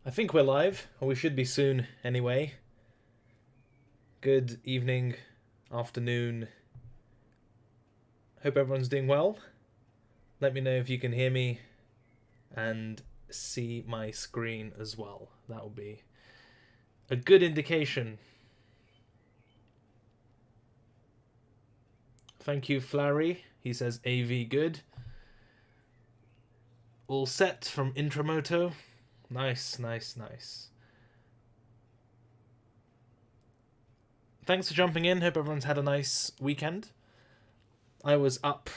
I think we're live, or we should be soon anyway. Good evening, afternoon. Hope everyone's doing well. Let me know if you can hear me and see my screen as well. That will be a good indication. Thank you, Flary. He says AV good. All set from Intramoto. Nice, nice, nice. Thanks for jumping in. Hope everyone's had a nice weekend. I was up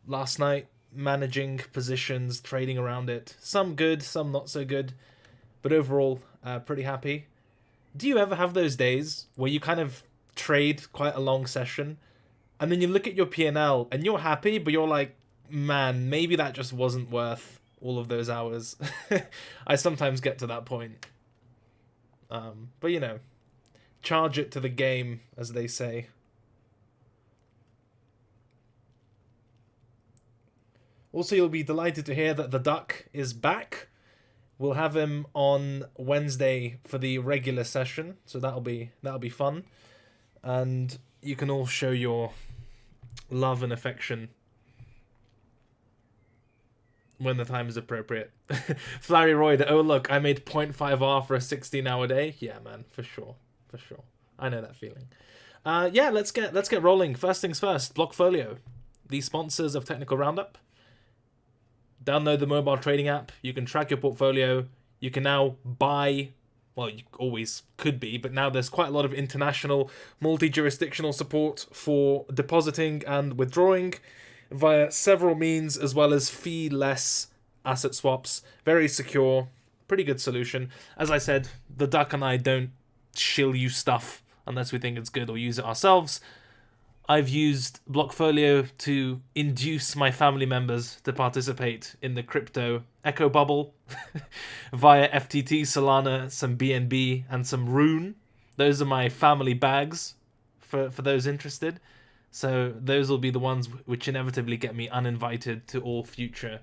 last night managing positions, trading around it. Some good, some not so good. But overall, pretty happy. Do you ever have those days where you kind of trade quite a long session and then you look at your P&L and you're happy, but you're like, man, maybe that just wasn't worth all of those hours. I sometimes get to that point. But you know, charge it to the game, as they say. Also, you'll be delighted to hear that the Duck is back. We'll have him on Wednesday for the regular session, so that'll be fun. And you can all show your love and affection when the time is appropriate. Flary Roy, oh look, I made 0.5R for a 16-hour day. Yeah, man, for sure. I know that feeling. Yeah, let's get rolling. First things first, Blockfolio, the sponsors of Technical Roundup. Download the mobile trading app. You can track your portfolio. You can now buy, well, you always could be, but now there's quite a lot of international, multi-jurisdictional support for depositing and withdrawing via several means, as well as fee-less asset swaps. Very secure, pretty good solution. As I said, the Duck and I don't shill you stuff unless we think it's good or use it ourselves. I've used Blockfolio to induce my family members to participate in the crypto echo bubble via FTT, Solana, some BNB, and some RUNE. Those are my family bags for those interested. So those will be the ones which inevitably get me uninvited to all future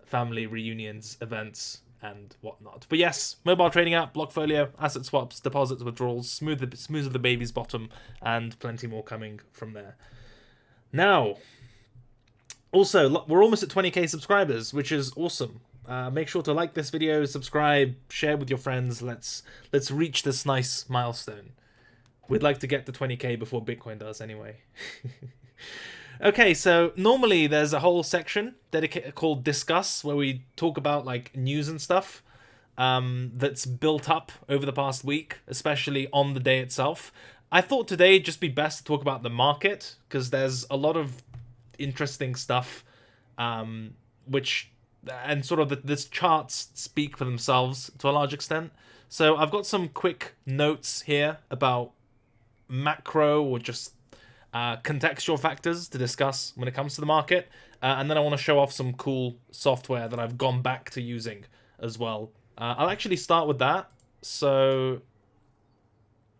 family reunions, events, and whatnot. But yes, mobile trading app, Blockfolio, asset swaps, deposits, withdrawals, smooth of the baby's bottom, and plenty more coming from there. Now, also, we're almost at 20k subscribers, which is awesome. Make sure to like this video, subscribe, share with your friends. Let's reach this nice milestone. We'd like to get to 20k before Bitcoin does anyway. Okay, so normally there's a whole section dedicated called Discuss, where we talk about like news and stuff that's built up over the past week, especially on the day itself. I thought today it'd just be best to talk about the market, because there's a lot of interesting stuff, which, and sort of this charts speak for themselves to a large extent. So I've got some quick notes here about macro or just contextual factors to discuss when it comes to the market, and then I want to show off some cool software that I've gone back to using as well. I'll actually start with that. So,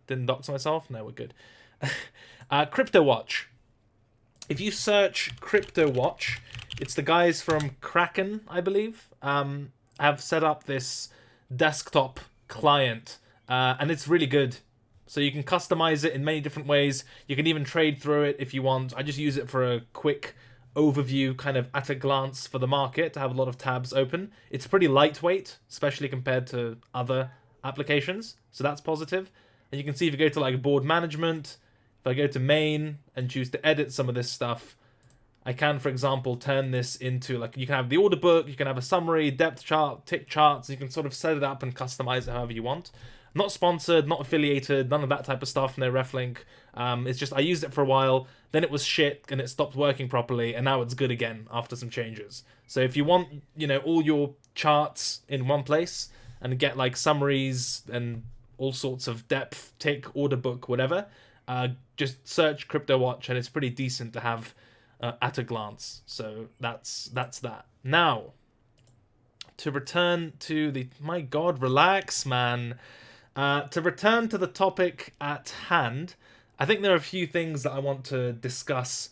didn't dox myself? No, we're good. Crypto Watch. If you search Crypto Watch, it's the guys from Kraken, I believe, have set up this desktop client, and it's really good. So you can customize it in many different ways. You can even trade through it if you want. I just use it for a quick overview, kind of at a glance for the market, to have a lot of tabs open. It's pretty lightweight, especially compared to other applications. So that's positive. And you can see if you go to like board management, if I go to main and choose to edit some of this stuff, I can, for example, turn this into like, you can have the order book, you can have a summary, depth chart, tick charts. You can sort of set it up and customize it however you want. Not sponsored, not affiliated, none of that type of stuff, no ref link. It's just I used it for a while, then it was shit and it stopped working properly, and now it's good again after some changes. So if you want, you know, all your charts in one place and get like summaries and all sorts of depth, tick, order book, whatever, just search Crypto Watch and it's pretty decent to have at a glance. So that's that. Now, to return to the... My God, relax, man. To return to the topic at hand, I think there are a few things that I want to discuss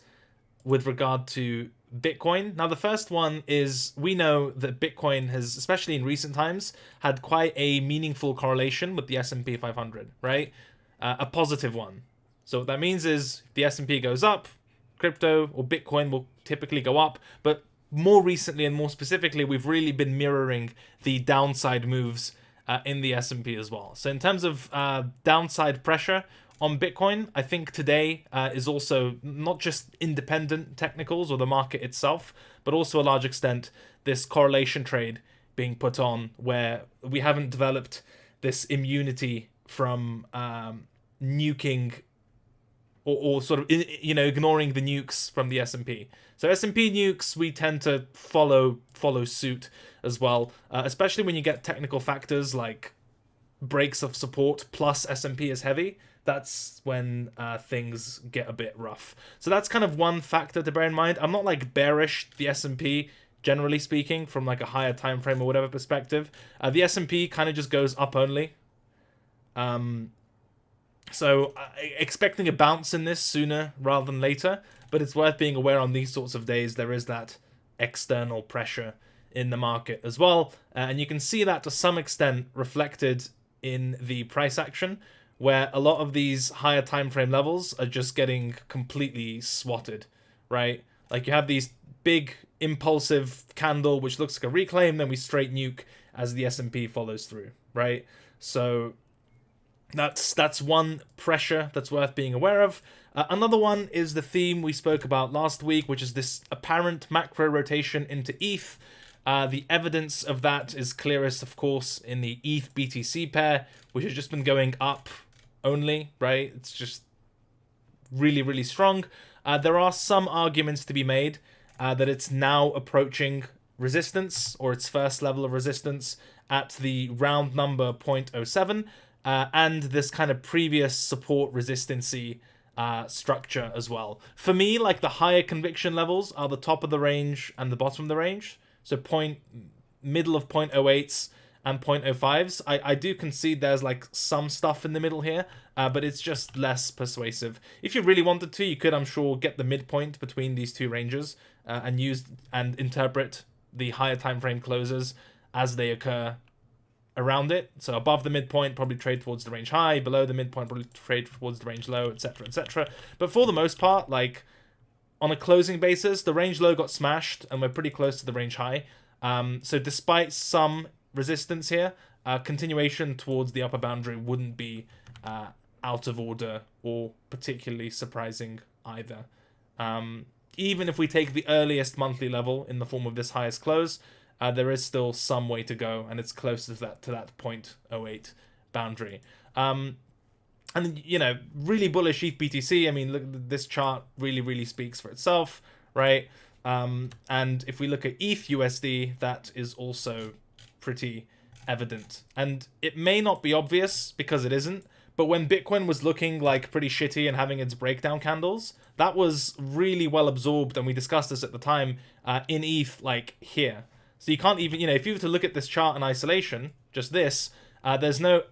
with regard to Bitcoin. Now, the first one is we know that Bitcoin has, especially in recent times, had quite a meaningful correlation with the S&P 500, right? A positive one. So what that means is if the S&P goes up, crypto or Bitcoin will typically go up. But more recently and more specifically, we've really been mirroring the downside moves in the S&P as well. So in terms of downside pressure on Bitcoin, I think today is also not just independent technicals or the market itself, but also a large extent this correlation trade being put on where we haven't developed this immunity from nuking or sort of, you know, ignoring the nukes from the S&P. So S&P nukes, we tend to follow suit as well, especially when you get technical factors like breaks of support plus S&P is heavy. That's when things get a bit rough. So that's kind of one factor to bear in mind. I'm not like bearish the S&P, generally speaking, from like a higher time frame or whatever perspective. The S&P kind of just goes up only. So expecting a bounce in this sooner rather than later, but it's worth being aware on these sorts of days there is that external pressure in the market as well. And you can see that to some extent reflected in the price action, where a lot of these higher time frame levels are just getting completely swatted, right? Like you have these big impulsive candle which looks like a reclaim, then we straight nuke as the S&P follows through, right? So that's one pressure that's worth being aware of. Another one is the theme we spoke about last week, which is this apparent macro rotation into ETH. The evidence of that is clearest, of course, in the ETH BTC pair, which has just been going up only, right? It's just really, really strong. There are some arguments to be made that it's now approaching resistance, or its first level of resistance, at the round number 0.07, and this kind of previous support resistancy structure as well. For me, like the higher conviction levels are the top of the range and the bottom of the range. So middle of 0.08s and 0.05s. I do concede there's like some stuff in the middle here, but it's just less persuasive. If you really wanted to, you could, I'm sure, get the midpoint between these two ranges and use and interpret the higher time frame closes as they occur around it. So above the midpoint, probably trade towards the range high. Below the midpoint, probably trade towards the range low, etc., etc. But for the most part, like on a closing basis, the range low got smashed, and we're pretty close to the range high. So despite some resistance here, continuation towards the upper boundary wouldn't be out of order or particularly surprising either. Even if we take the earliest monthly level in the form of this highest close, there is still some way to go, and it's close to that 0.08 boundary. And, you know, really bullish ETH BTC. I mean, look, this chart really, really speaks for itself, right? And if we look at ETH USD, that is also pretty evident. And it may not be obvious because it isn't, but when Bitcoin was looking like pretty shitty and having its breakdown candles, that was really well absorbed, and we discussed this at the time, in ETH, like here. So you can't even, you know, if you were to look at this chart in isolation, just this, there's no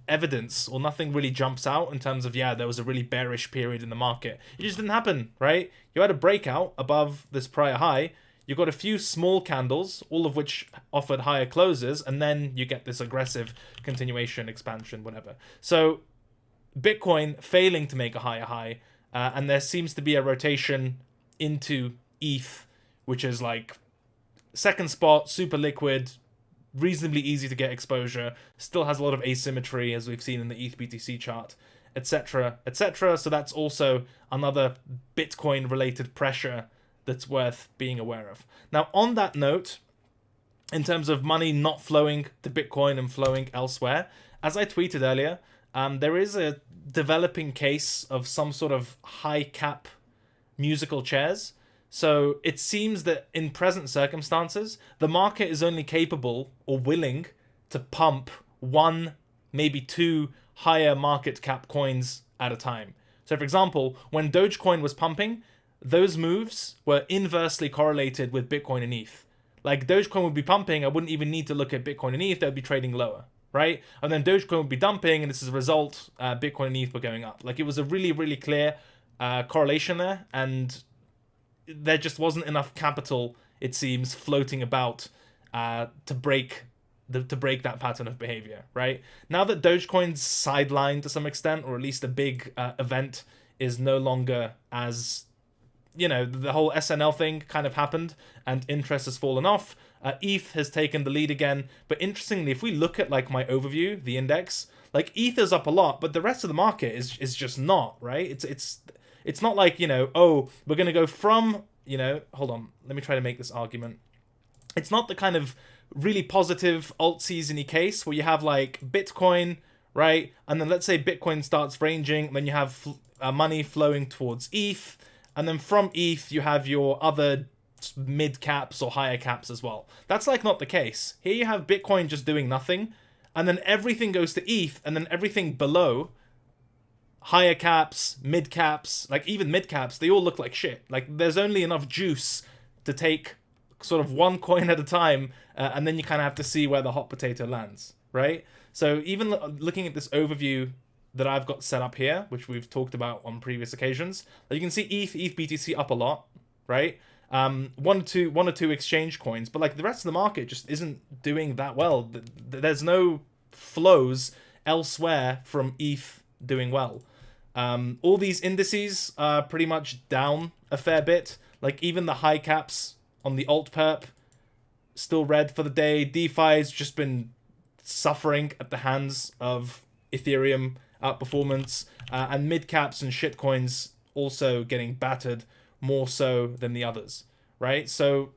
evidence or nothing really jumps out in terms of, yeah, there was a really bearish period in the market. It just didn't happen, right? You had a breakout above this prior high. You got a few small candles, all of which offered higher closes, and then you get this aggressive continuation, expansion, whatever. So Bitcoin failing to make a higher high, and there seems to be a rotation into ETH, which is like second spot, super liquid, reasonably easy to get exposure, still has a lot of asymmetry as we've seen in the ETH BTC chart, etc., etc. So that's also another Bitcoin related pressure that's worth being aware of. Now, on that note, in terms of money not flowing to Bitcoin and flowing elsewhere, as I tweeted earlier, there is a developing case of some sort of high cap musical chairs. So it seems that in present circumstances, the market is only capable or willing to pump one, maybe two higher market cap coins at a time. So for example, when Dogecoin was pumping, those moves were inversely correlated with Bitcoin and ETH. Like Dogecoin would be pumping, I wouldn't even need to look at Bitcoin and ETH, they'd be trading lower, right? And then Dogecoin would be dumping, and this is a result, Bitcoin and ETH were going up. Like it was a really, really clear correlation there, and there just wasn't enough capital, it seems, floating about to break that pattern of behavior, right? Now that Dogecoin's sidelined to some extent, or at least a big event is no longer as, the whole SNL thing kind of happened and interest has fallen off. ETH has taken the lead again. But interestingly, if we look at like my overview, the index, like ETH is up a lot, but the rest of the market is just not, right? It's not like, oh, we're going to go from, hold on, let me try to make this argument. It's not the kind of really positive alt season-y case where you have like Bitcoin, right? And then let's say Bitcoin starts ranging, then you have money flowing towards ETH, and then from ETH you have your other mid caps or higher caps as well. That's like not the case. Here you have Bitcoin just doing nothing, and then everything goes to ETH, and then everything below, higher caps, mid caps, like even mid caps, they all look like shit. Like there's only enough juice to take sort of one coin at a time, and then you kind of have to see where the hot potato lands, right? So even looking at this overview that I've got set up here, which we've talked about on previous occasions, you can see ETH BTC up a lot, right? One or two exchange coins, but like the rest of the market just isn't doing that well. There's no flows elsewhere from ETH doing well. All these indices are pretty much down a fair bit. Like even the high caps on the alt perp still red for the day. DeFi's just been suffering at the hands of Ethereum outperformance, and mid caps and shitcoins also getting battered more so than the others, right? So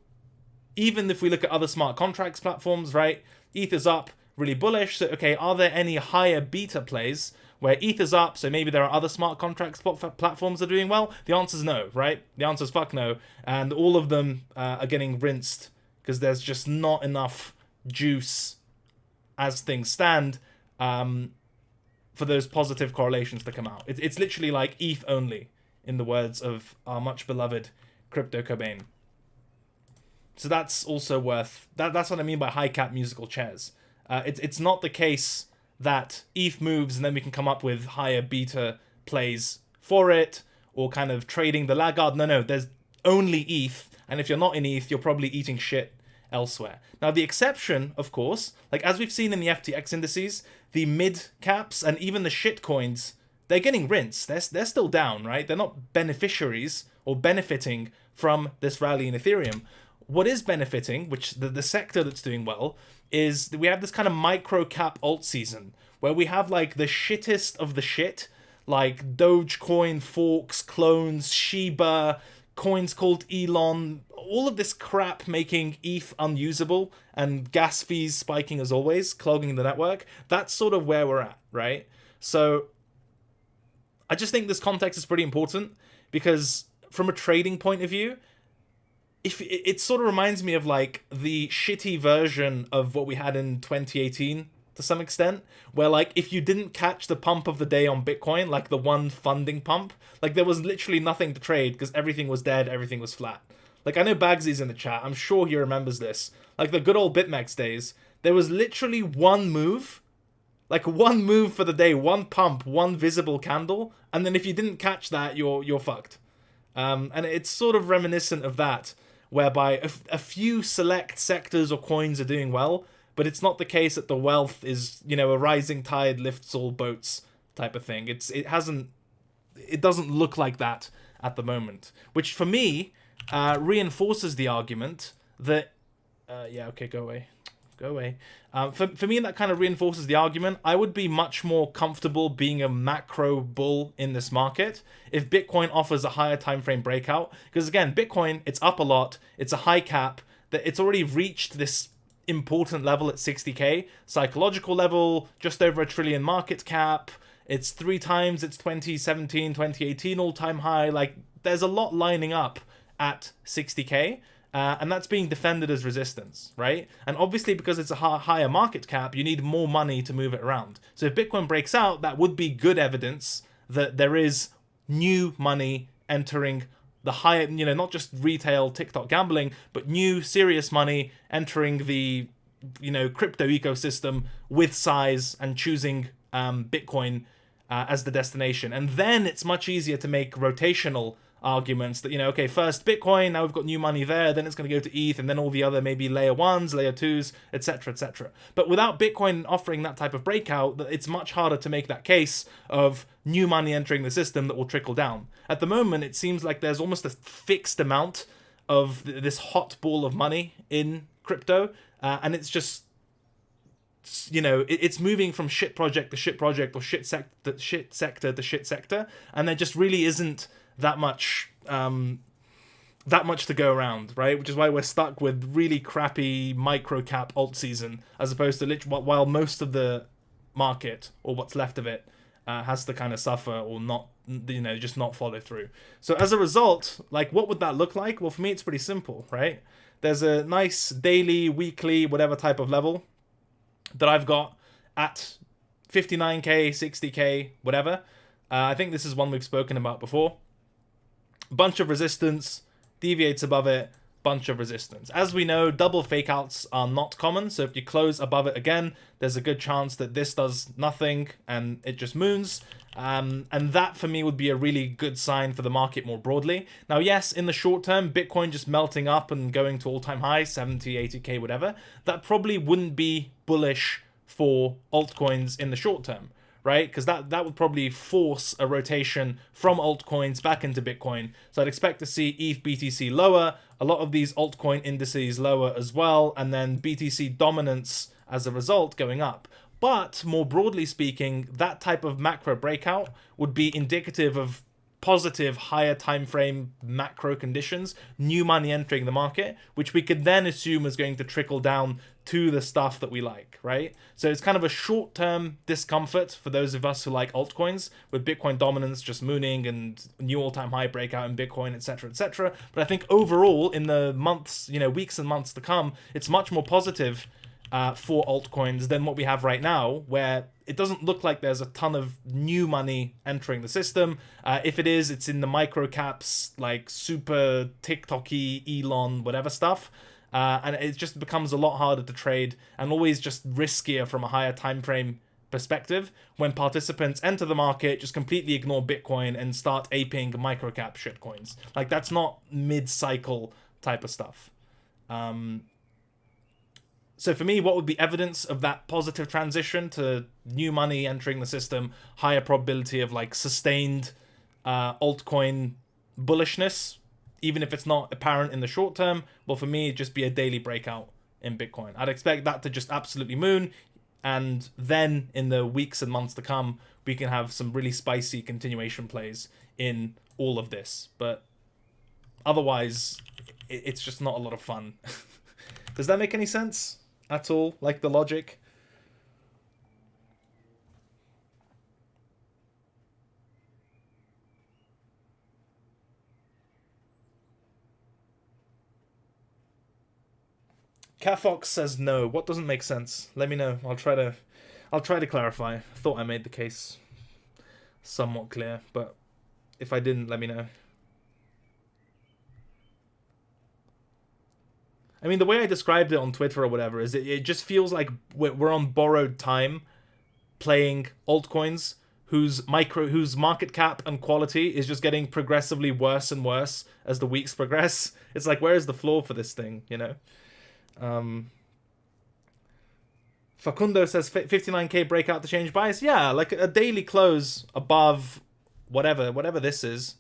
even if we look at other smart contracts platforms, right, ETH is up, really bullish. So okay, are there any higher beta plays where ETH is up, so maybe there are other smart contracts platforms that are doing well? The answer is no, right? The answer is fuck no. And all of them are getting rinsed because there's just not enough juice as things stand for those positive correlations to come out. It's literally like ETH only, in the words of our much beloved Crypto Cobain. So that's also worth... That's what I mean by high cap musical chairs. It's not the case that ETH moves and then we can come up with higher beta plays for it, or kind of trading the laggard. No, there's only ETH, and if you're not in ETH, you're probably eating shit elsewhere. Now, the exception, of course, like as we've seen in the FTX indices, the mid caps and even the shit coins, they're getting rinsed. They're still down, right? They're not beneficiaries or benefiting from this rally in Ethereum. What is benefiting, which the sector that's doing well, is that we have this kind of micro cap alt season where we have like the shittest of the shit, like Dogecoin forks, clones, Shiba, coins called Elon, all of this crap making ETH unusable and gas fees spiking as always, clogging the network. That's sort of where we're at, right? So I just think this context is pretty important because from a trading point of view, if it sort of reminds me of like the shitty version of what we had in 2018 to some extent, where like if you didn't catch the pump of the day on Bitcoin, like the one funding pump, like there was literally nothing to trade because everything was dead, everything was flat. Like I know Bagsy's in the chat, I'm sure he remembers this. Like the good old BitMEX days, there was literally one move, like one move for the day, one pump, one visible candle, and then if you didn't catch that, you're fucked. And it's sort of reminiscent of that, whereby a few select sectors or coins are doing well, but it's not the case that the wealth is, a rising tide lifts all boats type of thing. It doesn't look like that at the moment, which for me reinforces the argument that go away. For me, that kind of reinforces the argument. I would be much more comfortable being a macro bull in this market if Bitcoin offers a higher time frame breakout. Because again, Bitcoin, it's up a lot. It's a high cap. That it's already reached this important level at 60k. Psychological level, just over $1 trillion market cap. It's 3 times its 2017, 2018 all-time high. Like, there's a lot lining up at 60k. And that's being defended as resistance, right? And obviously, because it's a higher market cap, you need more money to move it around. So if Bitcoin breaks out, that would be good evidence that there is new money entering the higher, not just retail TikTok gambling, but new serious money entering the, crypto ecosystem with size and choosing Bitcoin as the destination. And then it's much easier to make rotational arguments that, you know, okay, first Bitcoin, now we've got new money there, then it's going to go to ETH, and then all the other maybe layer 1s, layer 2s, etc., etc. But without Bitcoin offering that type of breakout, it's much harder to make that case of new money entering the system that will trickle down. At the moment, it seems like there's almost a fixed amount of this hot ball of money in crypto, and it's just, you know, it's moving from shit project to shit project, or shit sector to shit sector, and there just really isn't that much to go around, right? Which is why we're stuck with really crappy micro cap alt season, as opposed to while most of the market, or what's left of it, has to kind of suffer or not, you know, just not follow through. So as a result, like, what would that look like? Well, for me, it's pretty simple, right? There's a nice daily, weekly, whatever type of level that I've got at 59k, 60k, whatever. I think this is one we've spoken about before. Bunch of resistance, deviates above it, bunch of resistance. As we know, double fakeouts are not common, so if you close above it again, there's a good chance that this does nothing and it just moons. And that for me would be a really good sign for the market more broadly. Now, yes, in the short term, Bitcoin just melting up and going to all-time highs, 70, 80k, whatever, that probably wouldn't be bullish for altcoins in the short term, right? Because that would probably force a rotation from altcoins back into Bitcoin. So I'd expect to see ETH BTC lower, a lot of these altcoin indices lower as well, and then BTC dominance as a result going up. But more broadly speaking, that type of macro breakout would be indicative of positive higher time frame macro conditions, new money entering the market, which we could then assume is going to trickle down to the stuff that we like, right? So it's kind of a short-term discomfort for those of us who like altcoins, with Bitcoin dominance just mooning and new all-time high breakout in Bitcoin, etc., etc. But I think overall, in the months, you know, weeks and months to come, it's much more positive for altcoins than what we have right now, where it doesn't look like there's a ton of new money entering the system. If it is, it's in the micro caps, like super TikTok-y, Elon, whatever stuff. And it just becomes a lot harder to trade and always just riskier from a higher time frame perspective when participants enter the market, just completely ignore Bitcoin and start aping microcap shitcoins. Like, that's not mid-cycle type of stuff. So for me, what would be evidence of that positive transition to new money entering the system, higher probability of like sustained altcoin bullishness, even if it's not apparent in the short term? Well, for me, it'd just be a daily breakout in Bitcoin. I'd expect that to just absolutely moon, and then in the weeks and months to come, we can have some really spicy continuation plays in all of this. But otherwise, it's just not a lot of fun. Does that make any sense at all? Like, the logic? Catfox says no. What doesn't make sense? Let me know. I'll try to clarify. I thought I made the case somewhat clear, but if I didn't, let me know. I mean, the way I described it on Twitter or whatever is it just feels like we're on borrowed time playing altcoins whose market cap and quality is just getting progressively worse and worse as the weeks progress. It's like, where is the floor for this thing, you know? Facundo says 59k breakout to change bias. Yeah, like a daily close above whatever this is,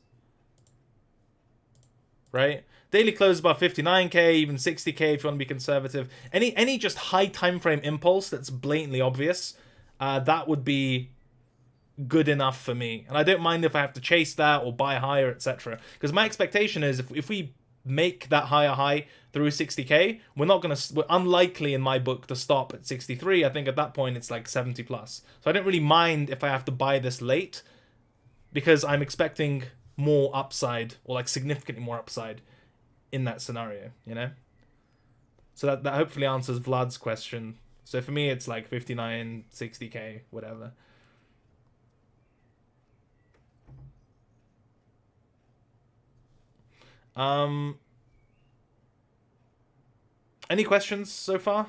right? Daily close above 59k, even 60k if you want to be conservative. Any just high time frame impulse that's blatantly obvious, that would be good enough for me. And I don't mind if I have to chase that or buy higher, etc. Because my expectation is if we make that higher high through 60k, we're unlikely in my book to stop at 63. I think at that point it's like 70 plus. So I don't really mind if I have to buy this late, because I'm expecting more upside, or like significantly more upside in that scenario, you know? So that hopefully answers Vlad's question. So for me, it's like 59, 60k, whatever. Any questions so far?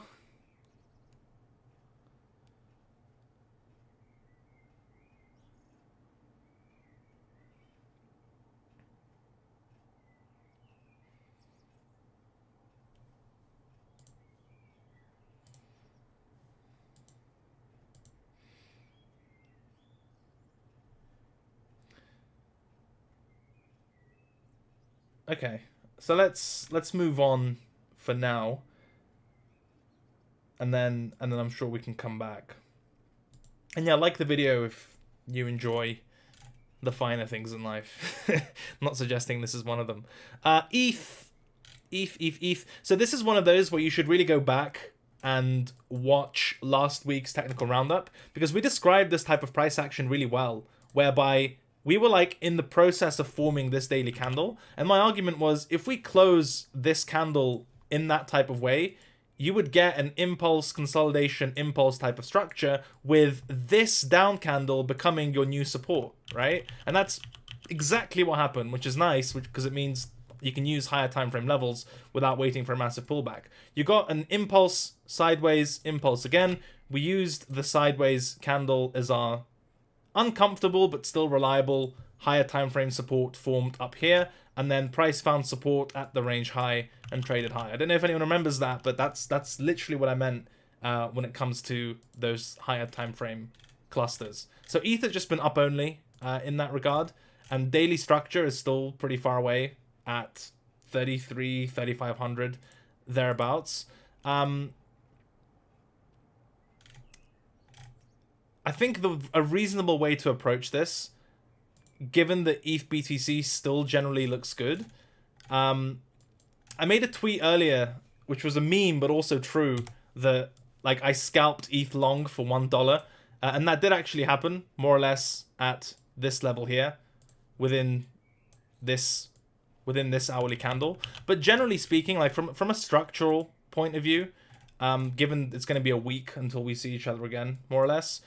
Okay, so let's move on for now, and then I'm sure we can come back. And yeah, like the video if you enjoy the finer things in life. I'm not suggesting this is one of them. ETH. So this is one of those where you should really go back and watch last week's technical roundup, because we described this type of price action really well, whereby we were like in the process of forming this daily candle, and my argument was if we close this candle in that type of way, you would get an impulse, consolidation, impulse type of structure with this down candle becoming your new support, right? And that's exactly what happened, which is nice, because it means you can use higher time frame levels without waiting for a massive pullback. You got an impulse, sideways, impulse again. We used the sideways candle as our uncomfortable but still reliable higher time frame support formed up here, and then price found support at the range high and traded high. I don't know if anyone remembers that, but that's literally what I meant when it comes to those higher time frame clusters. So ETH has just been up only in that regard, and daily structure is still pretty far away at 3,500 thereabouts. I think a reasonable way to approach this, given that ETH BTC still generally looks good. I made a tweet earlier, which was a meme but also true, that like I scalped ETH long for $1, and that did actually happen more or less at this level here, within this hourly candle. But generally speaking, like from a structural point of view, given it's going to be a week until we see each other again, more or less,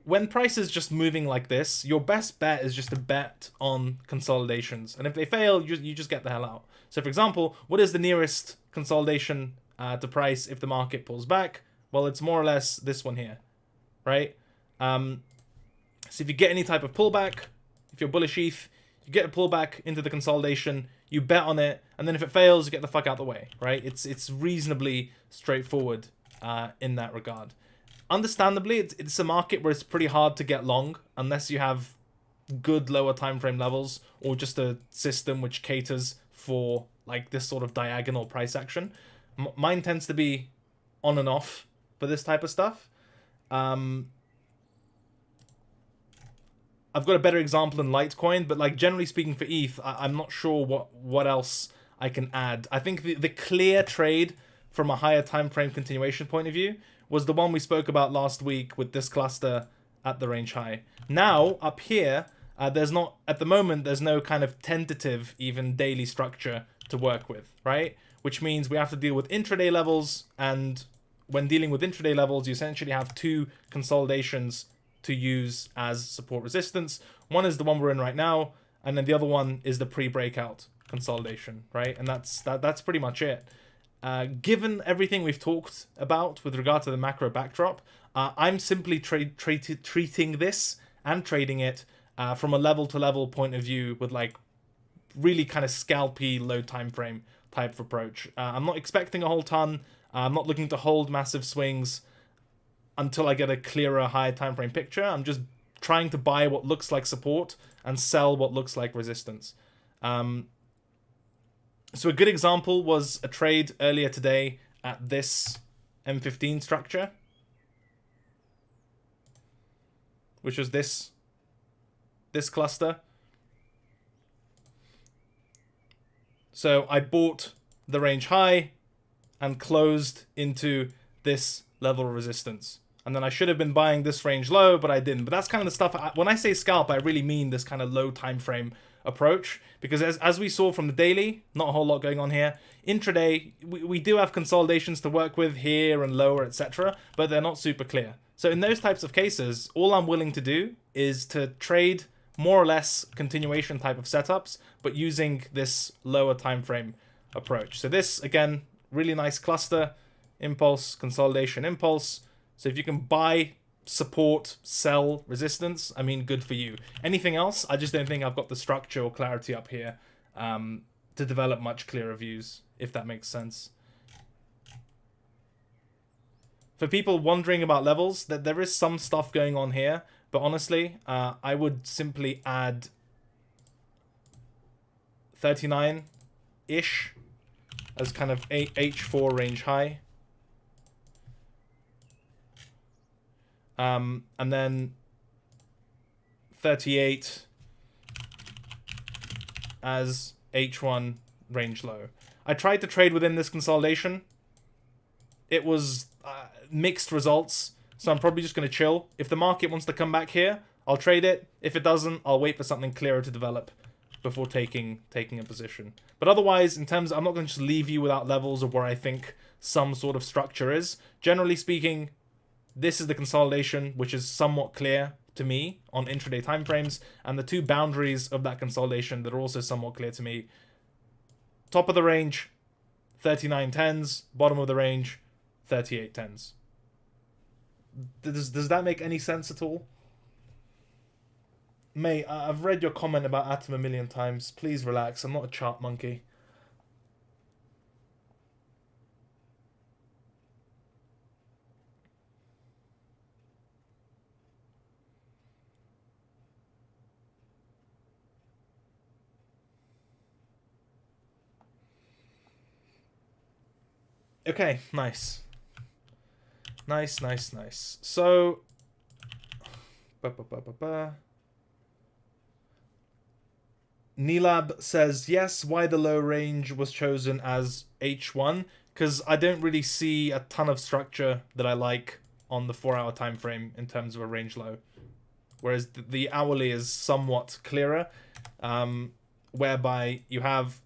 when price is just moving like this, your best bet is just to bet on consolidations. And if they fail, you just get the hell out. So for example, what is the nearest consolidation to price if the market pulls back? Well, it's more or less this one here, right? So if you get any type of pullback, if you're bullish ETH, you get a pullback into the consolidation, you bet on it, and then if it fails, you get the fuck out the way, right? It's reasonably straightforward in that regard. Understandably, it's a market where it's pretty hard to get long unless you have good lower time frame levels or just a system which caters for like this sort of diagonal price action. Mine tends to be on and off for this type of stuff. I've got a better example in Litecoin, but like generally speaking for ETH, I'm not sure what else I can add. I think the clear trade from a higher time frame continuation point of view was the one we spoke about last week with this cluster at the range high. Now, up here, there's not, at the moment, there's no kind of tentative, even daily structure to work with, right? Which means we have to deal with intraday levels, and when dealing with intraday levels, you essentially have two consolidations to use as support resistance. One is the one we're in right now, and then the other one is the pre-breakout consolidation, right? And that's pretty much it. Given everything we've talked about with regard to the macro backdrop, I'm simply treating this and trading it from a level-to-level point of view with like really kind of scalpy, low time frame type of approach. I'm not expecting a whole ton. I'm not looking to hold massive swings until I get a clearer, higher time frame picture. I'm just trying to buy what looks like support and sell what looks like resistance. So a good example was a trade earlier today at this M15 structure, which was this cluster. So I bought the range high and closed into this level of resistance. And then I should have been buying this range low, but I didn't. But that's kind of the stuff, when I say scalp, I really mean this kind of low time frame approach, because as we saw from the daily, not a whole lot going on here. Intraday, we do have consolidations to work with here and lower, etc., but they're not super clear. So in those types of cases, all I'm willing to do is to trade more or less continuation type of setups, but using this lower time frame approach. So this, again, really nice cluster, impulse, consolidation, impulse. So if you can buy support, sell, resistance, I mean, good for you. Anything else, I just don't think I've got the structure or clarity up here to develop much clearer views, if that makes sense. For people wondering about levels, that there is some stuff going on here, but honestly, I would simply add 39-ish as kind of H4 range high. And then 38 as H1 range low. I tried to trade within this consolidation. It was mixed results, so I'm probably just going to chill. If the market wants to come back here, I'll trade it. If it doesn't, I'll wait for something clearer to develop before taking a position. But otherwise, in terms of, I'm not going to just leave you without levels of where I think some sort of structure is. Generally speaking, this is the consolidation, which is somewhat clear to me on intraday timeframes, and the two boundaries of that consolidation that are also somewhat clear to me. Top of the range, 39.10s. Bottom of the range, 38.10s. Does that make any sense at all? Mate, I've read your comment about Atom a million times. Please relax. I'm not a chart monkey. Okay, nice. Nice. So... Nilab says, yes, why the low range was chosen as H1? Because I don't really see a ton of structure that I like on the 4-hour time frame in terms of a range low. Whereas the hourly is somewhat clearer, whereby you have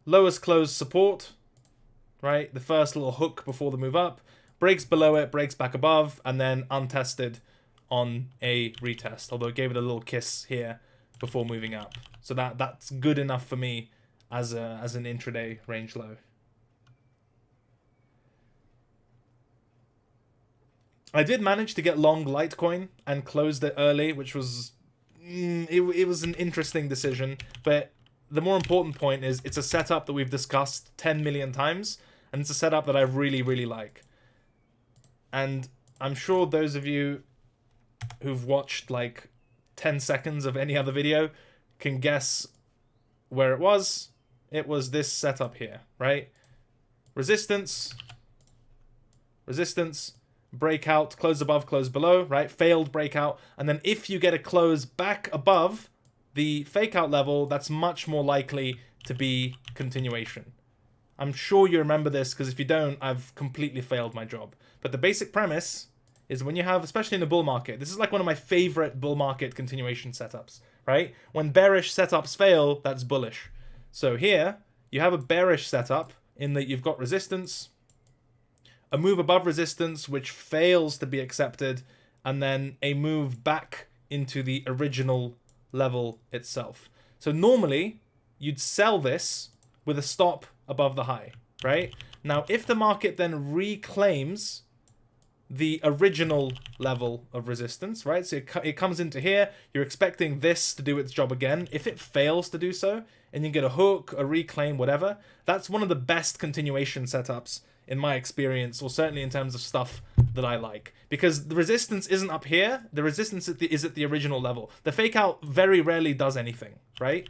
lowest close support, right? The first little hook before the move up, breaks below it, breaks back above, and then untested on a retest, although it gave it a little kiss here before moving up. So that's good enough for me as an intraday range low. I did manage to get long Litecoin and closed it early, which was it was an interesting decision, but the more important point is it's a setup that we've discussed 10 million times, and it's a setup that I really, really like. And I'm sure those of you who've watched like 10 seconds of any other video can guess where it was. It was this setup here, right? Resistance, breakout, close above, close below, right? Failed breakout. And then if you get a close back above the fake out level, that's much more likely to be continuation. I'm sure you remember this, because if you don't, I've completely failed my job. But the basic premise is when you have, especially in the bull market, this is like one of my favorite bull market continuation setups, right? When bearish setups fail, that's bullish. So here, you have a bearish setup in that you've got resistance, a move above resistance, which fails to be accepted, and then a move back into the original level itself. So normally, you'd sell this with a stop above the high, right? Now, if the market then reclaims the original level of resistance, right? So it comes into here, you're expecting this to do its job again. If it fails to do so, and you get a hook, a reclaim, whatever, that's one of the best continuation setups in my experience, or certainly in terms of stuff that I like. Because the resistance isn't up here, the resistance is at the original level. The fake out very rarely does anything, right?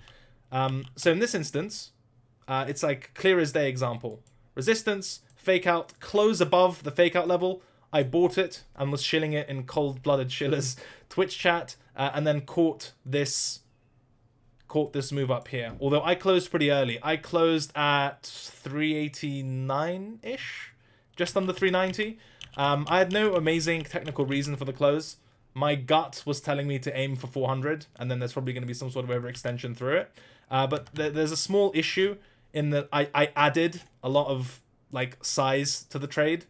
So in this instance, it's like clear as day example. Resistance, fake out, close above the fake out level. I bought it and was shilling it in cold-blooded Schiller's Twitch chat, and then caught this move up here. Although I closed pretty early. I closed at 389-ish, just under 390. I had no amazing technical reason for the close. My gut was telling me to aim for 400, and then there's probably going to be some sort of overextension through it. But there's a small issue in that I added a lot of like size to the trade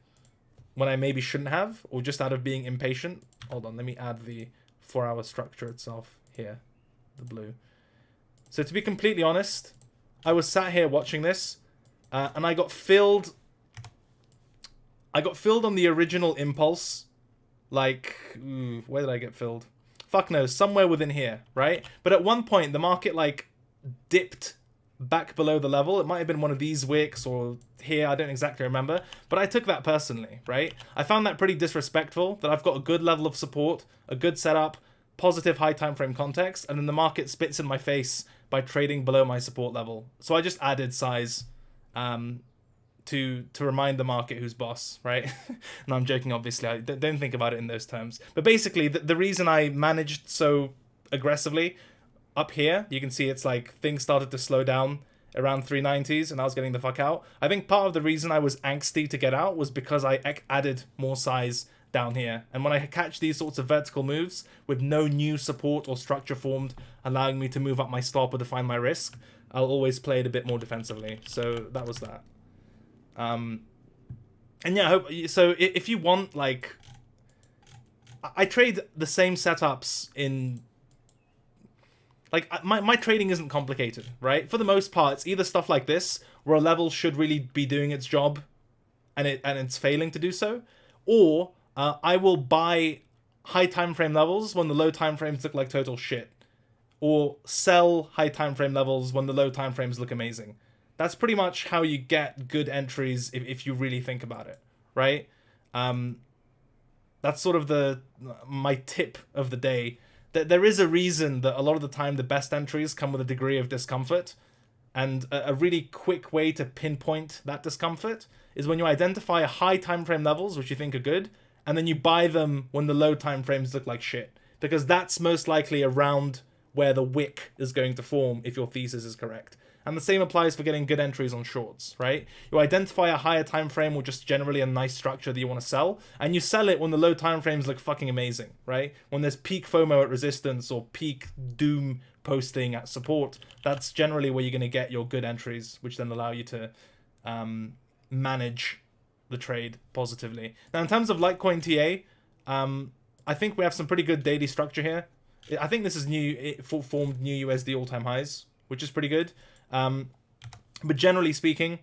when I maybe shouldn't have, or just out of being impatient. Hold on, let me add the 4-hour structure itself here, the blue. So to be completely honest, I was sat here watching this, and I got filled on the original impulse. Like, where did I get filled? Fuck knows, somewhere within here, right? But at one point, the market like dipped back below the level. It might have been one of these wicks or here, I don't exactly remember, but I took that personally, right? I found that pretty disrespectful, that I've got a good level of support, a good setup, positive high time frame context, and then the market spits in my face by trading below my support level. So I just added size to remind the market who's boss, right? No, I'm joking, obviously. I don't think about it in those terms. But basically, the reason I managed so aggressively up here, you can see it's like things started to slow down around 390s and I was getting the fuck out. I think part of the reason I was angsty to get out was because I added more size down here. And when I catch these sorts of vertical moves with no new support or structure formed, allowing me to move up my stop or define my risk, I'll always play it a bit more defensively. So that was that. And yeah, I hope so. If you want, like, I trade the same setups in, like, my trading isn't complicated, right? For the most part, it's either stuff like this where a level should really be doing its job and it's failing to do so, or I will buy high time frame levels when the low time frames look like total shit, or sell high time frame levels when the low time frames look amazing. That's pretty much how you get good entries if you really think about it, right? That's sort of my tip of the day. There is a reason that a lot of the time the best entries come with a degree of discomfort, and a really quick way to pinpoint that discomfort is when you identify high time frame levels which you think are good, and then you buy them when the low time frames look like shit, because that's most likely around where the wick is going to form if your thesis is correct. And the same applies for getting good entries on shorts, right? You identify a higher time frame or just generally a nice structure that you want to sell, and you sell it when the low time frames look fucking amazing, right? When there's peak FOMO at resistance or peak doom posting at support, that's generally where you're going to get your good entries, which then allow you to manage the trade positively. Now, in terms of Litecoin TA, I think we have some pretty good daily structure here. I think this is formed new USD all-time highs, which is pretty good. But generally speaking,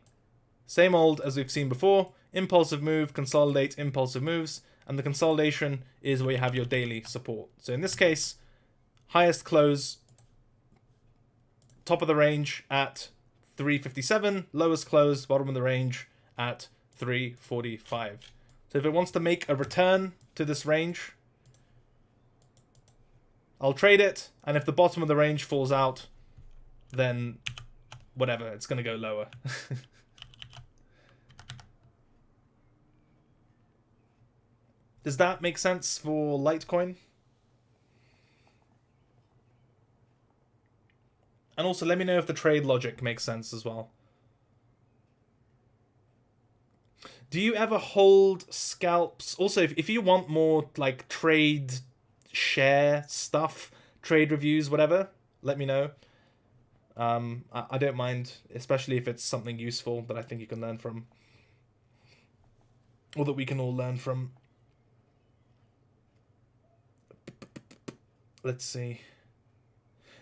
same old as we've seen before: impulsive move, consolidate, impulsive moves, and the consolidation is where you have your daily support. So in this case, highest close, top of the range at 357, lowest close, bottom of the range at 345. So if it wants to make a return to this range, I'll trade it, and if the bottom of the range falls out, then whatever, it's going to go lower. Does that make sense for Litecoin? And also, let me know if the trade logic makes sense as well. Do you ever hold scalps? Also, if you want more like trade share stuff, trade reviews, whatever, let me know. I don't mind, especially if it's something useful that I think you can learn from, or that we can all learn from. Let's see.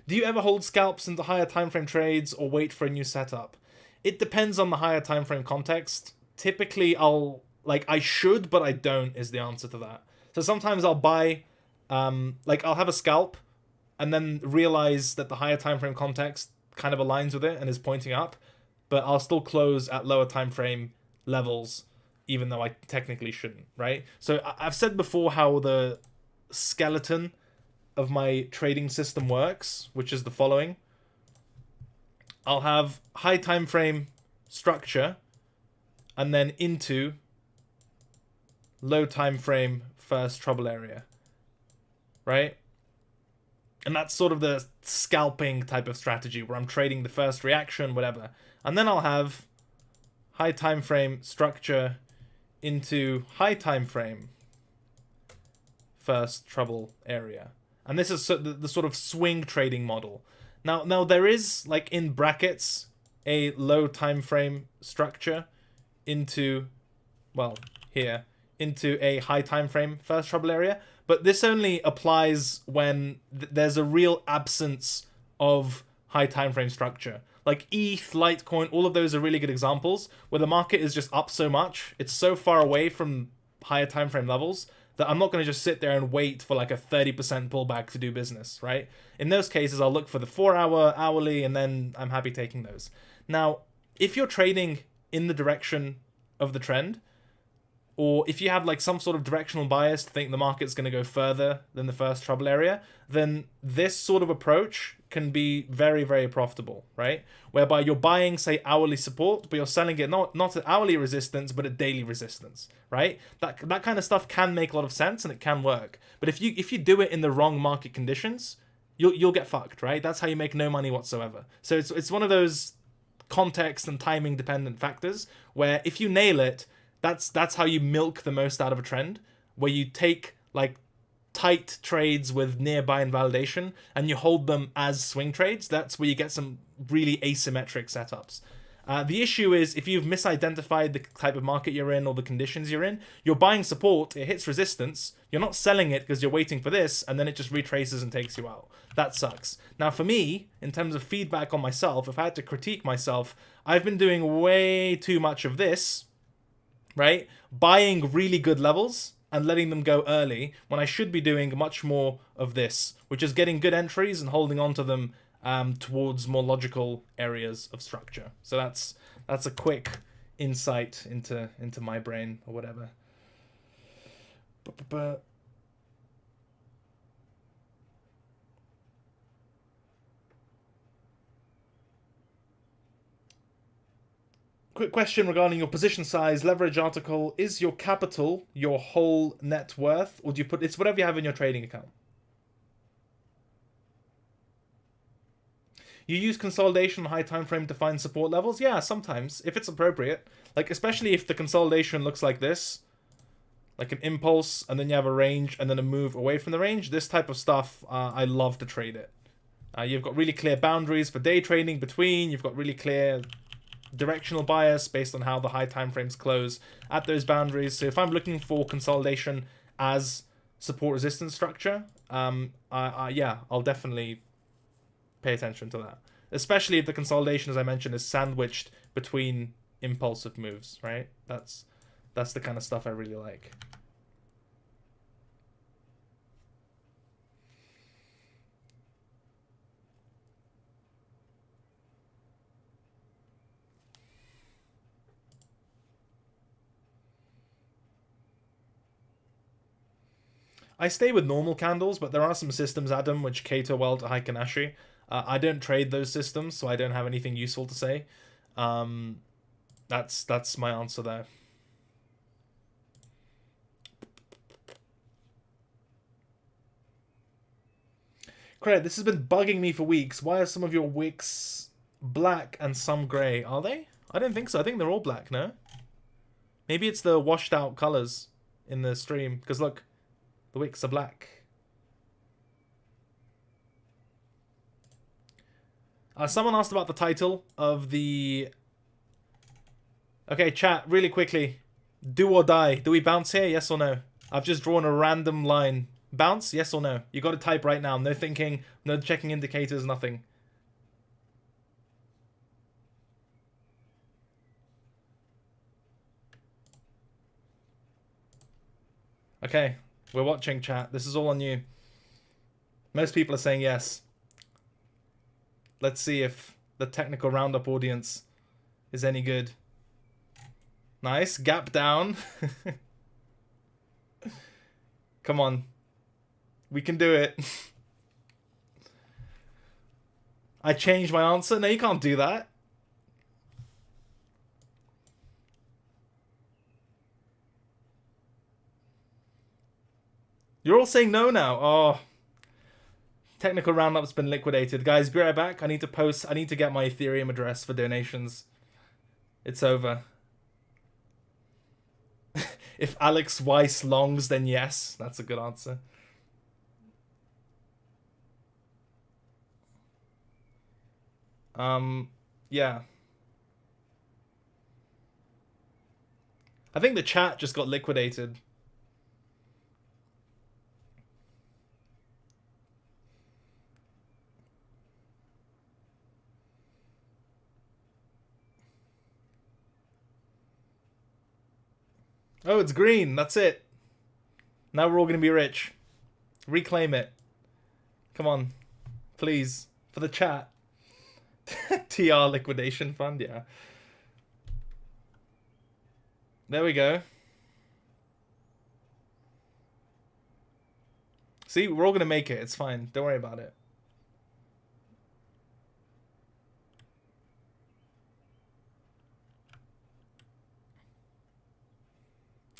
Do you ever hold scalps into higher time frame trades or wait for a new setup? It depends on the higher time frame context. Typically, I should, but I don't, is the answer to that. So sometimes I'll buy, I'll have a scalp and then realize that the higher time frame context kind of aligns with it and is pointing up, but I'll still close at lower time frame levels, even though I technically shouldn't, right? So I've said before how the skeleton of my trading system works, which is the following. I'll have high time frame structure and then into low time frame first trouble area, right? And that's sort of the scalping type of strategy where I'm trading the first reaction, whatever. And then I'll have high time frame structure into high time frame first trouble area. And this is the sort of swing trading model. Now there is, like, in brackets, a low time frame structure into, well, here, into a high time frame first trouble area. But this only applies when there's a real absence of high time frame structure. Like ETH, Litecoin, all of those are really good examples where the market is just up so much, it's so far away from higher time frame levels that I'm not going to just sit there and wait for like a 30% pullback to do business, right? In those cases, I'll look for the 4-hour, hourly, and then I'm happy taking those. Now, if you're trading in the direction of the trend, or if you have like some sort of directional bias to think the market's going to go further than the first trouble area, then this sort of approach can be very, very profitable, right? Whereby you're buying, say, hourly support, but you're selling it not at hourly resistance, but at daily resistance, right? That kind of stuff can make a lot of sense and it can work. But if you do it in the wrong market conditions, you'll get fucked, right? That's how you make no money whatsoever. So it's one of those context and timing dependent factors where if you nail it, that's how you milk the most out of a trend, where you take like tight trades with nearby invalidation and you hold them as swing trades. That's where you get some really asymmetric setups. The issue is if you've misidentified the type of market you're in or the conditions you're in, you're buying support, it hits resistance, you're not selling it because you're waiting for this, and then it just retraces and takes you out. That sucks. Now for me, in terms of feedback on myself, if I had to critique myself, I've been doing way too much of this, right? Buying really good levels and letting them go early when I should be doing much more of this, which is getting good entries and holding on to them towards more logical areas of structure. So that's a quick insight into my brain or whatever. Quick question regarding your position size, leverage article. Is your capital your whole net worth, or do you put it's whatever you have in your trading account? You use consolidation on high time frame to find support levels? Yeah, sometimes, if it's appropriate. Like, especially if the consolidation looks like this, like an impulse, and then you have a range, and then a move away from the range. This type of stuff, I love to trade it. You've got really clear boundaries for day trading between. You've got really clear directional bias based on how the high time frames close at those boundaries. So if I'm looking for consolidation as support resistance structure, yeah, I'll definitely pay attention to that. Especially if the consolidation, as I mentioned, is sandwiched between impulsive moves, right? That's the kind of stuff I really like. I stay with normal candles, but there are some systems, Adam, which cater well to Heikin-Ashi. I don't trade those systems, so I don't have anything useful to say. That's my answer there. Craig, this has been bugging me for weeks. Why are some of your wicks black and some grey? Are they? I don't think so. I think they're all black, no? Maybe it's the washed out colours in the stream. Because look, the wicks are black. Someone asked about the title of the... Okay, chat, really quickly. Do or die. Do we bounce here? Yes or no? I've just drawn a random line. Bounce? Yes or no? You got to type right now. No thinking, no checking indicators, nothing. Okay, we're watching, chat. This is all on you. Most people are saying yes. Let's see if the technical roundup audience is any good. Nice. Gap down. Come on. We can do it. I changed my answer. No, you can't do that. You're all saying no now. Oh. Technical roundup's been liquidated. Guys, be right back. I need to get my Ethereum address for donations. It's over. If Alex Weiss longs, then yes. That's a good answer. Yeah. I think the chat just got liquidated. Oh, it's green. That's it. Now we're all going to be rich. Reclaim it. Come on. Please. For the chat. TR liquidation fund, yeah. There we go. See, we're all going to make it. It's fine. Don't worry about it.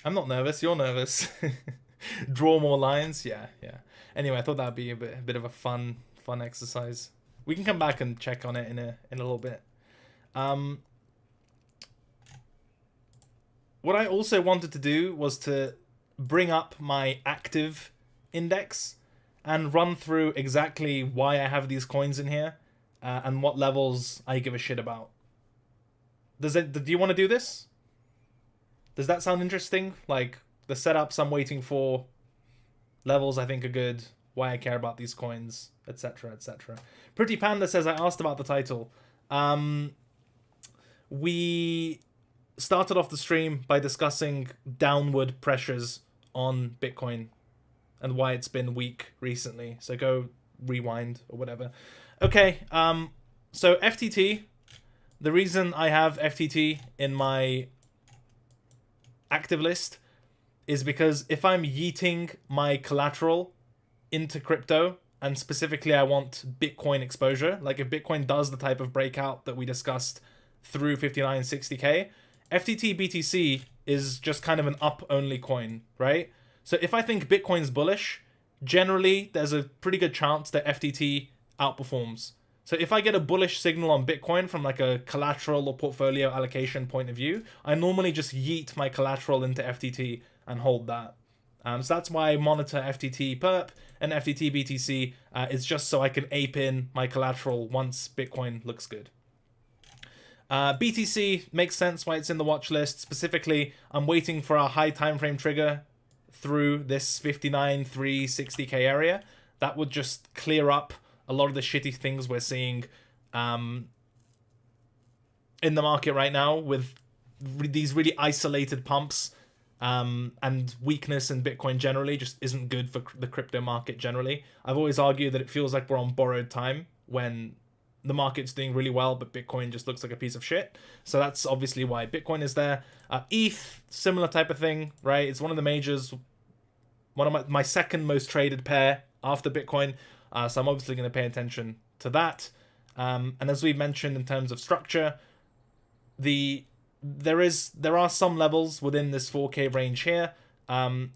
I'm not nervous. You're nervous. Draw more lines. Yeah, yeah. Anyway, I thought that'd be a bit of a fun exercise. We can come back and check on it in a little bit. What I also wanted to do was to bring up my active index and run through exactly why I have these coins in here and what levels I give a shit about. Do you want to do this? Does that sound interesting? Like the setups I'm waiting for, levels I think are good, why I care about these coins, etc., etc. Pretty Panda says, I asked about the title. We started off the stream by discussing downward pressures on Bitcoin and why it's been weak recently. So go rewind or whatever. Okay, so FTT, the reason I have FTT in my active list is because if I'm yeeting my collateral into crypto, and specifically I want Bitcoin exposure, like if Bitcoin does the type of breakout that we discussed through 5960K, FTT BTC is just kind of an up-only coin, right? So if I think Bitcoin's bullish, generally there's a pretty good chance that FTT outperforms. So if I get a bullish signal on Bitcoin from like a collateral or portfolio allocation point of view, I normally just yeet my collateral into FTT and hold that. So that's why I monitor FTT perp and FTT BTC. It's just so I can ape in my collateral once Bitcoin looks good. BTC makes sense why it's in the watch list. Specifically, I'm waiting for a high time frame trigger through this 59,360K area. That would just clear up a lot of the shitty things we're seeing in the market right now with these really isolated pumps and weakness in Bitcoin generally just isn't good for the crypto market generally. I've always argued that it feels like we're on borrowed time when the market's doing really well, but Bitcoin just looks like a piece of shit. So that's obviously why Bitcoin is there. ETH, similar type of thing, right? It's one of the majors, one of my second most traded pair after Bitcoin. So I'm obviously going to pay attention to that. And as we mentioned in terms of structure, there are some levels within this 4K range here.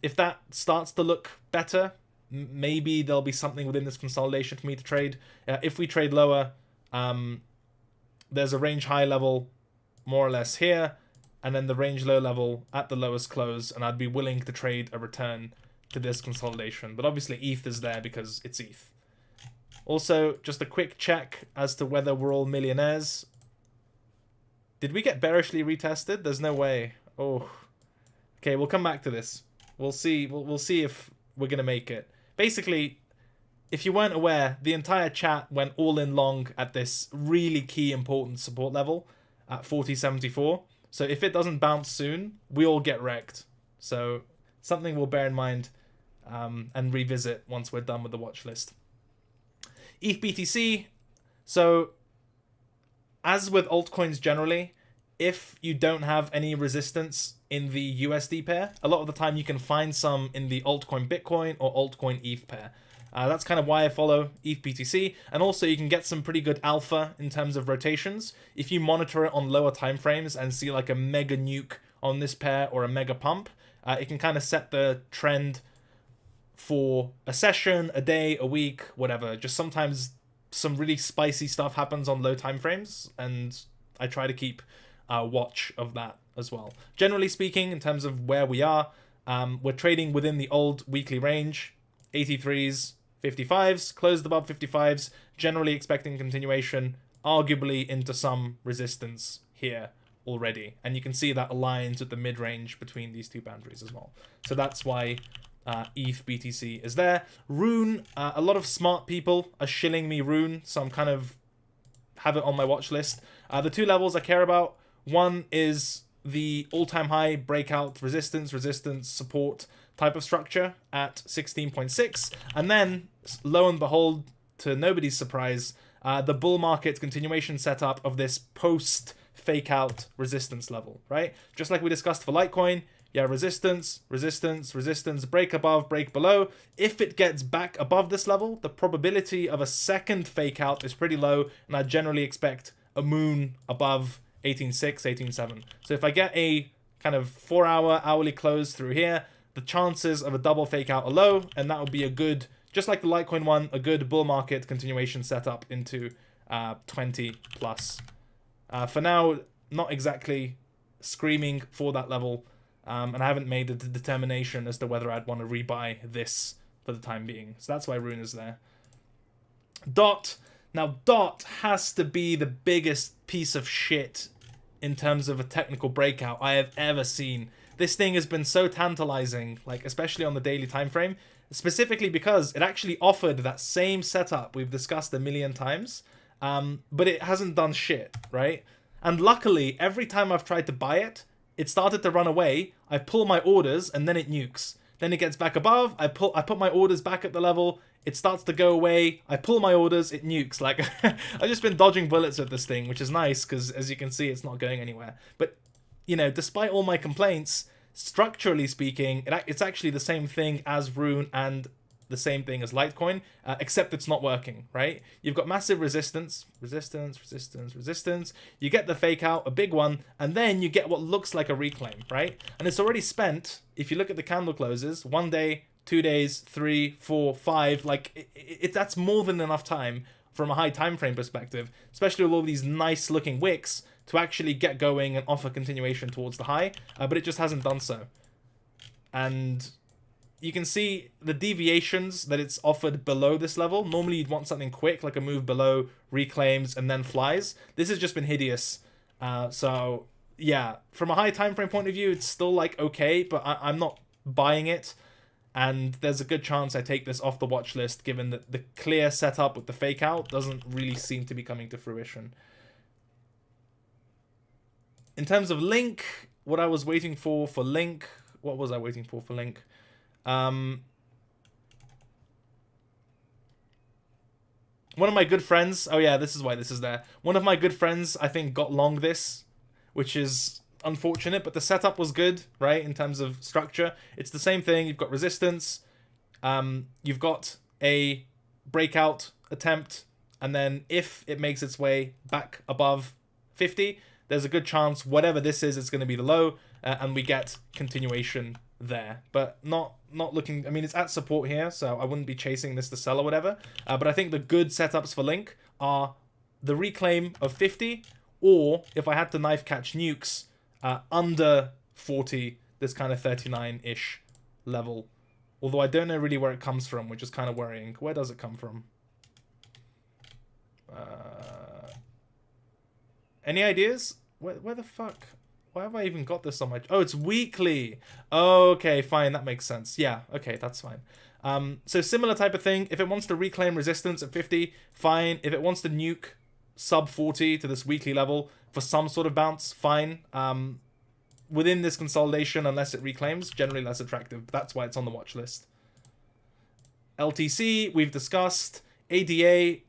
If that starts to look better, maybe there'll be something within this consolidation for me to trade. If we trade lower, there's a range high level more or less here, and then the range low level at the lowest close, and I'd be willing to trade a return to this consolidation. But obviously ETH is there because it's ETH. Also, just a quick check as to whether we're all millionaires. Did we get bearishly retested? There's no way. Oh. Okay, we'll come back to this. We'll see. We'll see if we're going to make it. Basically, if you weren't aware, the entire chat went all in long at this really key important support level at 40.74. So if it doesn't bounce soon, we all get wrecked. So something we'll bear in mind and revisit once we're done with the watch list. ETH BTC. So as with altcoins generally, if you don't have any resistance in the USD pair, a lot of the time you can find some in the altcoin Bitcoin or altcoin ETH pair. That's kind of why I follow ETH BTC. And also you can get some pretty good alpha in terms of rotations. If you monitor it on lower time frames and see like a mega nuke on this pair or a mega pump, it can kind of set the trend for a session, a day, a week, whatever. Just sometimes some really spicy stuff happens on low time frames, and I try to keep watch of that as well. Generally speaking, in terms of where we are, we're trading within the old weekly range, 83s, 55s, closed above 55s, generally expecting continuation, arguably into some resistance here already. And you can see that aligns with the mid-range between these two boundaries as well. So that's why ETH BTC is there. RUNE, a lot of smart people are shilling me RUNE, so I'm kind of have it on my watch list. The two levels I care about, one is the all-time high breakout resistance support type of structure at 16.6, and then lo and behold, to nobody's surprise, the bull market continuation setup of this post fake out resistance level, right? Just like we discussed for Litecoin, Yeah, resistance, resistance, resistance, break above, break below. If it gets back above this level, the probability of a second fake out is pretty low, and I generally expect a moon above 18.6, 18.7. So if I get a kind of 4-hour hourly close through here, the chances of a double fake out are low, and that would be a good, just like the Litecoin one, a good bull market continuation setup into 20 plus. For now, not exactly screaming for that level, and I haven't made the determination as to whether I'd want to rebuy this for the time being. So that's why RUNE is there. DOT. Now, DOT has to be the biggest piece of shit in terms of a technical breakout I have ever seen. This thing has been so tantalizing, like especially on the daily time frame, specifically because it actually offered that same setup we've discussed a million times, but it hasn't done shit, right? And luckily, every time I've tried to buy it, it started to run away. I pull my orders and then it nukes. Then it gets back above. I put my orders back at the level. It starts to go away. I pull my orders. It nukes. Like I've just been dodging bullets with this thing, which is nice because as you can see, it's not going anywhere. But you know, despite all my complaints, structurally speaking, it's actually the same thing as RUNE and the same thing as Litecoin, except it's not working, right? You've got massive resistance, resistance, resistance, resistance. You get the fake out, a big one, and then you get what looks like a reclaim, right? And it's already spent, if you look at the candle closes, 1 day, 2 days, 3, 4, 5, like that's more than enough time from a high time frame perspective, especially with all these nice looking wicks to actually get going and offer continuation towards the high, but it just hasn't done so. And you can see the deviations that it's offered below this level. Normally you'd want something quick, like a move below, reclaims, and then flies. This has just been hideous. So, yeah, from a high time frame point of view, it's still, like, okay, but I'm not buying it. And there's a good chance I take this off the watch list, given that the clear setup with the fake out doesn't really seem to be coming to fruition. In terms of Link, what I was waiting for Link... What was I waiting for Link? One of my good friends, oh yeah, this is why this is there. One of my good friends, I think, got long this, which is unfortunate, but the setup was good, right, in terms of structure. It's the same thing. You've got resistance, you've got a breakout attempt, and then if it makes its way back above 50, there's a good chance whatever this is, it's going to be the low, and we get continuation there, but not looking. I mean, it's at support here, so I wouldn't be chasing this to sell or whatever, but I think the good setups for Link are the reclaim of 50, or if I had to knife catch nukes under 40, this kind of 39-ish level, although I don't know really where it comes from, which is kind of worrying. Where does it come from? Any ideas? Where the fuck? Why have I even got this on my... Oh, it's weekly. Okay, fine. That makes sense. Yeah, okay, that's fine. So similar type of thing. If it wants to reclaim resistance at 50, fine. If it wants to nuke sub 40 to this weekly level for some sort of bounce, fine. Within this consolidation, unless it reclaims, generally less attractive. That's why it's on the watch list. LTC, we've discussed. ADA...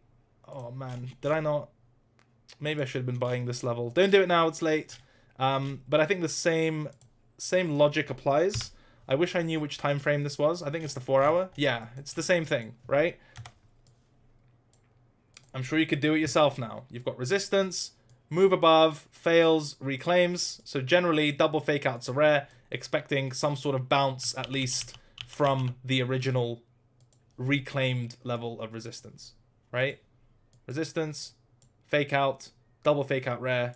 Oh, man. Did I not... Maybe I should have been buying this level. Don't do it now. It's late. But I think the same logic applies. I wish I knew which time frame this was. I think it's the 4-hour. Yeah, it's the same thing, right? I'm sure you could do it yourself now. You've got resistance, move above, fails, reclaims. So generally, double fake outs are rare, expecting some sort of bounce at least from the original reclaimed level of resistance, right? Resistance, fake out, double fake out rare,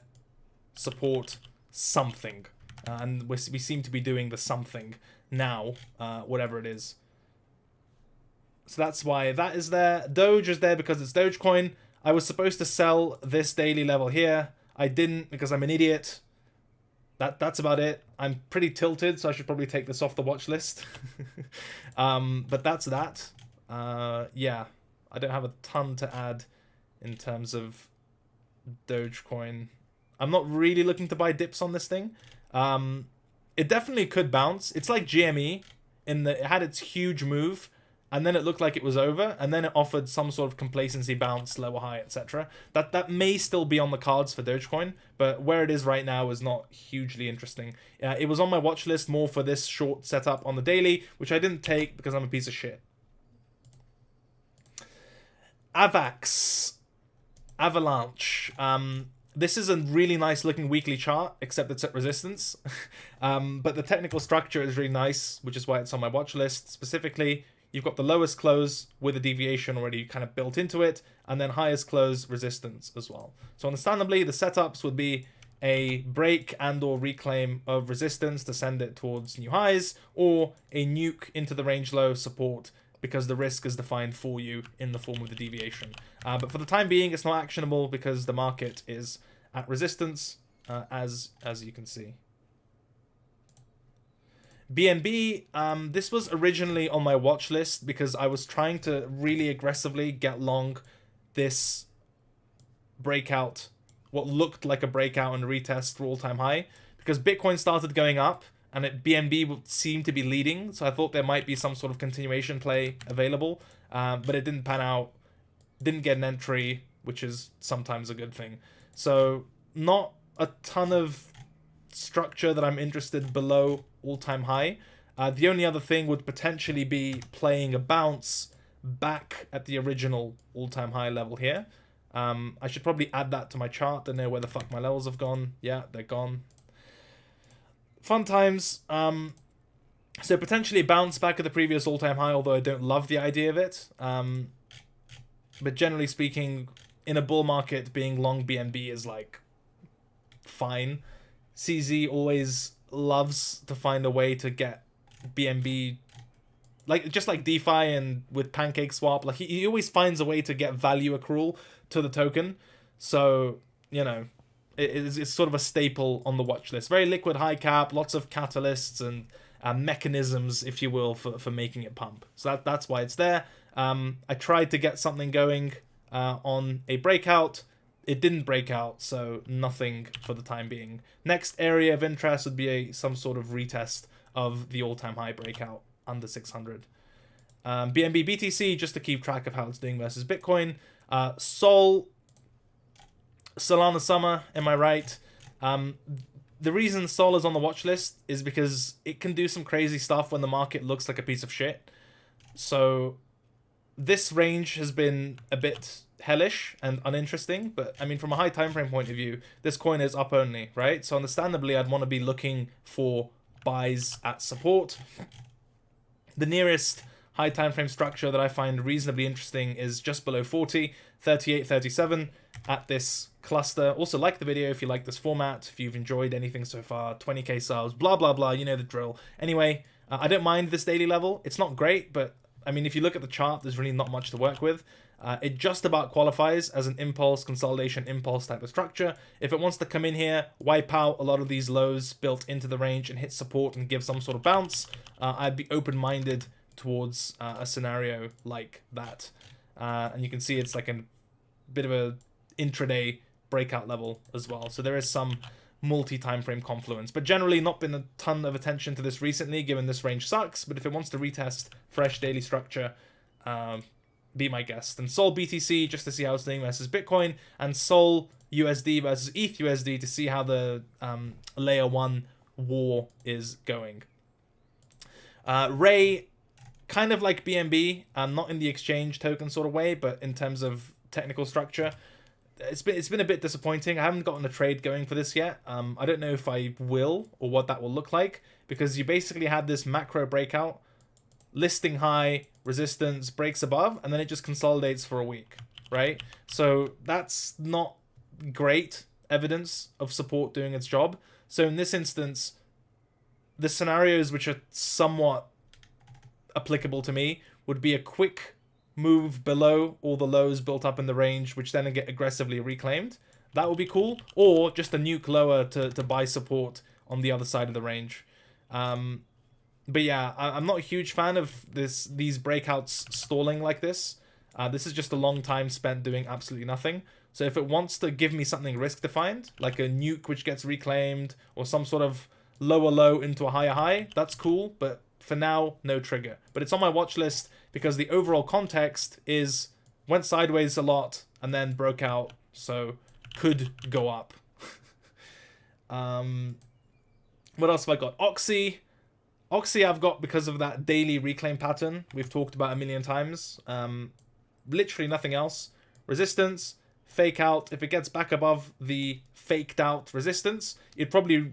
support, something, and we seem to be doing the something now, whatever it is. So that's why that is there. Doge is there because it's Dogecoin. I was supposed to sell this daily level here. I didn't because I'm an idiot. That's about it. I'm pretty tilted, so I should probably take this off the watch list. But that's that. Yeah, I don't have a ton to add in terms of Dogecoin. I'm not really looking to buy dips on this thing. It definitely could bounce. It's like GME in that it had its huge move and then it looked like it was over, and then it offered some sort of complacency bounce, lower high, etc. That may still be on the cards for Dogecoin, but where it is right now is not hugely interesting. It was on my watch list more for this short setup on the daily, which I didn't take because I'm a piece of shit. Avax. Avalanche. This is a really nice looking weekly chart, except it's at resistance. But the technical structure is really nice, which is why it's on my watch list. Specifically, you've got the lowest close with a deviation already kind of built into it, and then highest close resistance as well. So understandably, the setups would be a break and or reclaim of resistance to send it towards new highs, or a nuke into the range low support, because the risk is defined for you in the form of the deviation. But for the time being, it's not actionable because the market is at resistance, as you can see. BNB, this was originally on my watch list because I was trying to really aggressively get long this breakout, what looked like a breakout and retest for all-time high, because Bitcoin started going up, and BNB seemed to be leading, so I thought there might be some sort of continuation play available, but it didn't pan out, didn't get an entry, which is sometimes a good thing. So not a ton of structure that I'm interested below all-time high. The only other thing would potentially be playing a bounce back at the original all-time high level here. I should probably add that to my chart to know where the fuck my levels have gone. Yeah, they're gone. Fun times. So potentially bounce back at the previous all-time high, although I don't love the idea of it. But generally speaking, in a bull market, being long BNB is like fine. CZ always loves to find a way to get BNB, like just like DeFi and with Pancake Swap, like he always finds a way to get value accrual to the token. So, you know, it's sort of a staple on the watch list. Very liquid, high cap, lots of catalysts and mechanisms, if you will, for making it pump. So that's why it's there. I tried to get something going on a breakout. It didn't break out, so nothing for the time being. Next area of interest would be some sort of retest of the all-time high breakout under 600. BNB BTC, just to keep track of how it's doing versus Bitcoin. Solana Summer, am I right? The reason Sol is on the watch list is because it can do some crazy stuff when the market looks like a piece of shit. So this range has been a bit hellish and uninteresting, but I mean, from a high time frame point of view, this coin is up only, right? So understandably, I'd want to be looking for buys at support. The nearest high time frame structure that I find reasonably interesting is just below 40, 38, 37 at this cluster. Also, like the video if you like this format, if you've enjoyed anything so far, 20k subs, blah blah blah, you know the drill. Anyway, I don't mind this daily level. It's not great, but I mean, if you look at the chart, there's really not much to work with. It just about qualifies as an impulse, consolidation, impulse type of structure. If it wants to come in here, wipe out a lot of these lows built into the range and hit support and give some sort of bounce, I'd be open-minded towards a scenario like that. And you can see it's like a bit of a intraday breakout level as well. So there is some multi-time frame confluence, but generally not been a ton of attention to this recently, given this range sucks. But if it wants to retest fresh daily structure, be my guest. And Sol BTC, just to see how it's doing versus Bitcoin, and Sol USD versus ETH USD to see how the layer 1 war is going. Ray, kind of like BNB, not in the exchange token sort of way, but in terms of technical structure, it's been a bit disappointing. I haven't gotten a trade going for this yet. I don't know if I will or what that will look like, because you basically had this macro breakout, listing high, resistance, breaks above, and then it just consolidates for a week, right? So that's not great evidence of support doing its job. So in this instance, the scenarios which are somewhat applicable to me would be a quick move below all the lows built up in the range, which then get aggressively reclaimed. That would be cool. Or just a nuke lower to buy support on the other side of the range. But yeah, I'm not a huge fan of these breakouts stalling like this. This is just a long time spent doing absolutely nothing. So if it wants to give me something risk-defined, like a nuke which gets reclaimed, or some sort of lower low into a higher high, that's cool. But for now, no trigger. But it's on my watch list because the overall context is went sideways a lot and then broke out, so could go up. What else have I got? Oxy. Oxy I've got because of that daily reclaim pattern we've talked about a million times. Literally nothing else. Resistance, fake out. If it gets back above the faked out resistance, it'd probably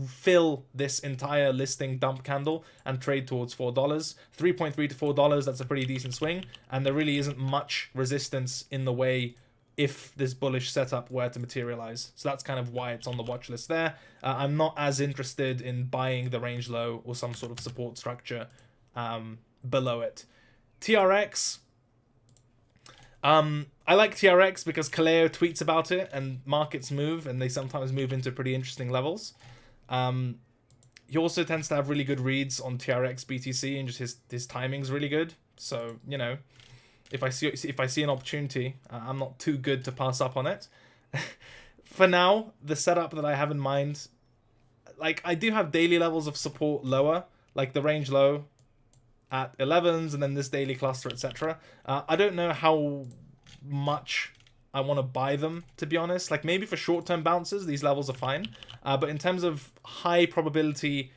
fill this entire listing dump candle and trade towards $4. 3.3 to $4, that's a pretty decent swing. And there really isn't much resistance in the way if this bullish setup were to materialize. So that's kind of why it's on the watch list there. I'm not as interested in buying the range low or some sort of support structure below it. TRX. I like TRX because Kaleo tweets about it and markets move, and they sometimes move into pretty interesting levels. He also tends to have really good reads on TRX BTC, and just his timing's really good. So, you know, if I see an opportunity, I'm not too good to pass up on it. For now, the setup that I have in mind, like I do have daily levels of support lower, like the range low at 11s and then this daily cluster, etc. I don't know how much I want to buy them, to be honest. Like maybe for short-term bounces, these levels are fine. But in terms of high probability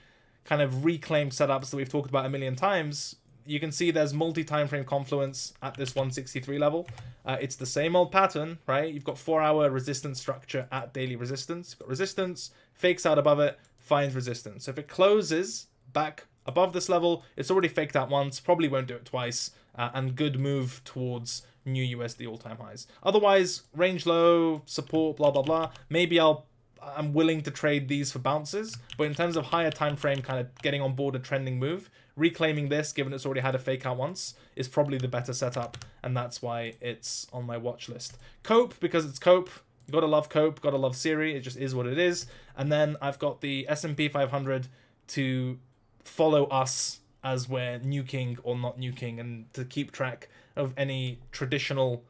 kind of reclaim setups that we've talked about a million times, you can see there's multi-time frame confluence at this 163 level. It's the same old pattern, right? You've got 4-hour resistance structure at daily resistance. You've got resistance, fakes out above it, finds resistance. So if it closes back above this level, it's already faked out once, probably won't do it twice, and good move towards new USD all-time highs. Otherwise, range low, support, blah, blah, blah. Maybe I'm willing to trade these for bounces, but in terms of higher time frame, kind of getting on board a trending move, reclaiming this, given it's already had a fake out once, is probably the better setup, and that's why it's on my watch list. Cope, because it's Cope. You gotta love Cope, gotta love Siri. It just is what it is. And then I've got the S&P 500 to follow us as we're nuking or not nuking, and to keep track of any traditional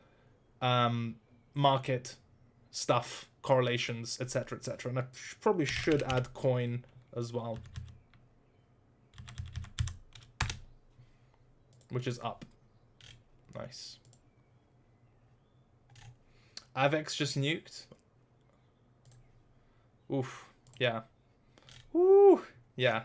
market stuff, correlations, etc., etc. And I probably should add coin as well, which is up. Nice. Avax just nuked. Oof. Yeah. Ooh. Yeah.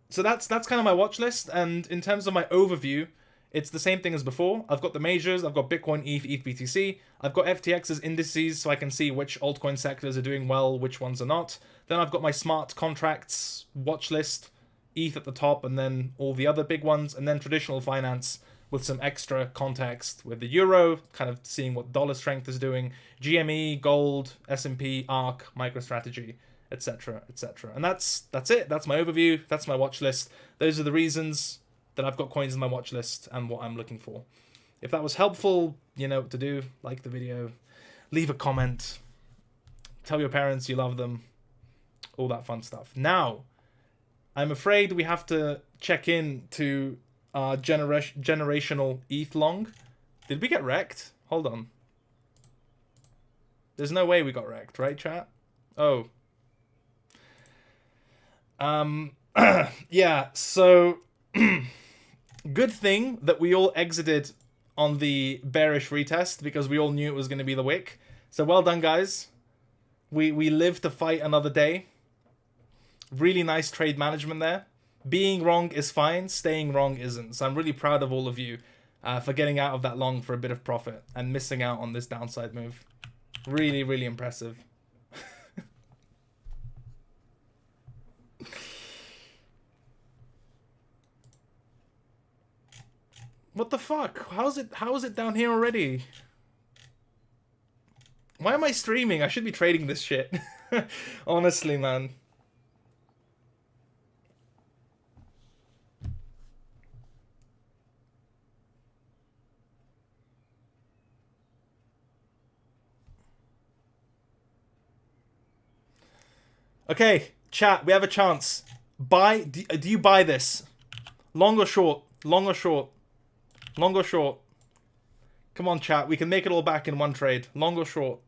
So that's kind of my watch list. And in terms of my overview, it's the same thing as before. I've got the majors. I've got Bitcoin, ETH, BTC. I've got FTX's indices, so I can see which altcoin sectors are doing well, which ones are not. Then I've got my smart contracts watch list, ETH at the top, and then all the other big ones, and then traditional finance with some extra context with the euro, kind of seeing what dollar strength is doing, GME, gold, S&P, ARK, MicroStrategy, etc., etc. And that's it. That's my overview. That's my watch list. Those are the reasons that I've got coins in my watch list and what I'm looking for. If that was helpful, you know what to do. Like the video, leave a comment, tell your parents you love them, all that fun stuff. Now, I'm afraid we have to check in to our generational ETH long. Did we get wrecked? Hold on. There's no way we got wrecked, right, chat? Oh. Yeah, so good thing that we all exited on the bearish retest because we all knew it was going to be the wick. So well done, guys. We lived to fight another day. Really nice trade management there. Being wrong is fine, staying wrong isn't. So I'm really proud of all of you for getting out of that long for a bit of profit and missing out on this downside move. Really, really impressive. What the fuck? How is it down here already? Why am I streaming? I should be trading this shit. Honestly, man. Okay, chat, we have a chance. Buy. Do you buy this? Long or short? Long or short? Long or short? Come on, chat. We can make it all back in one trade. Long or short?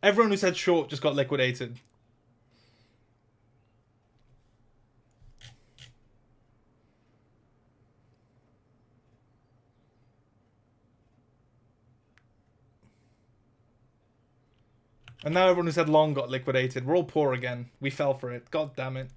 Everyone who said short just got liquidated. And now everyone who said long got liquidated. We're all poor again. We fell for it. God damn it.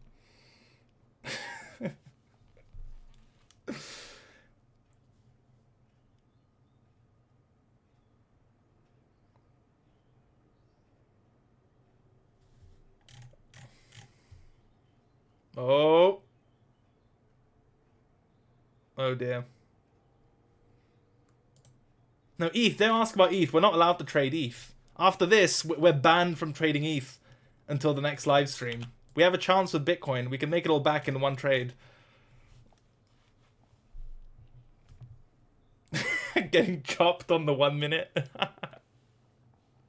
Oh. Oh dear. No, ETH. Don't ask about ETH. We're not allowed to trade ETH. After this, we're banned from trading ETH until the next live stream. We have a chance with Bitcoin. We can make it all back in one trade. Getting chopped on the 1 minute.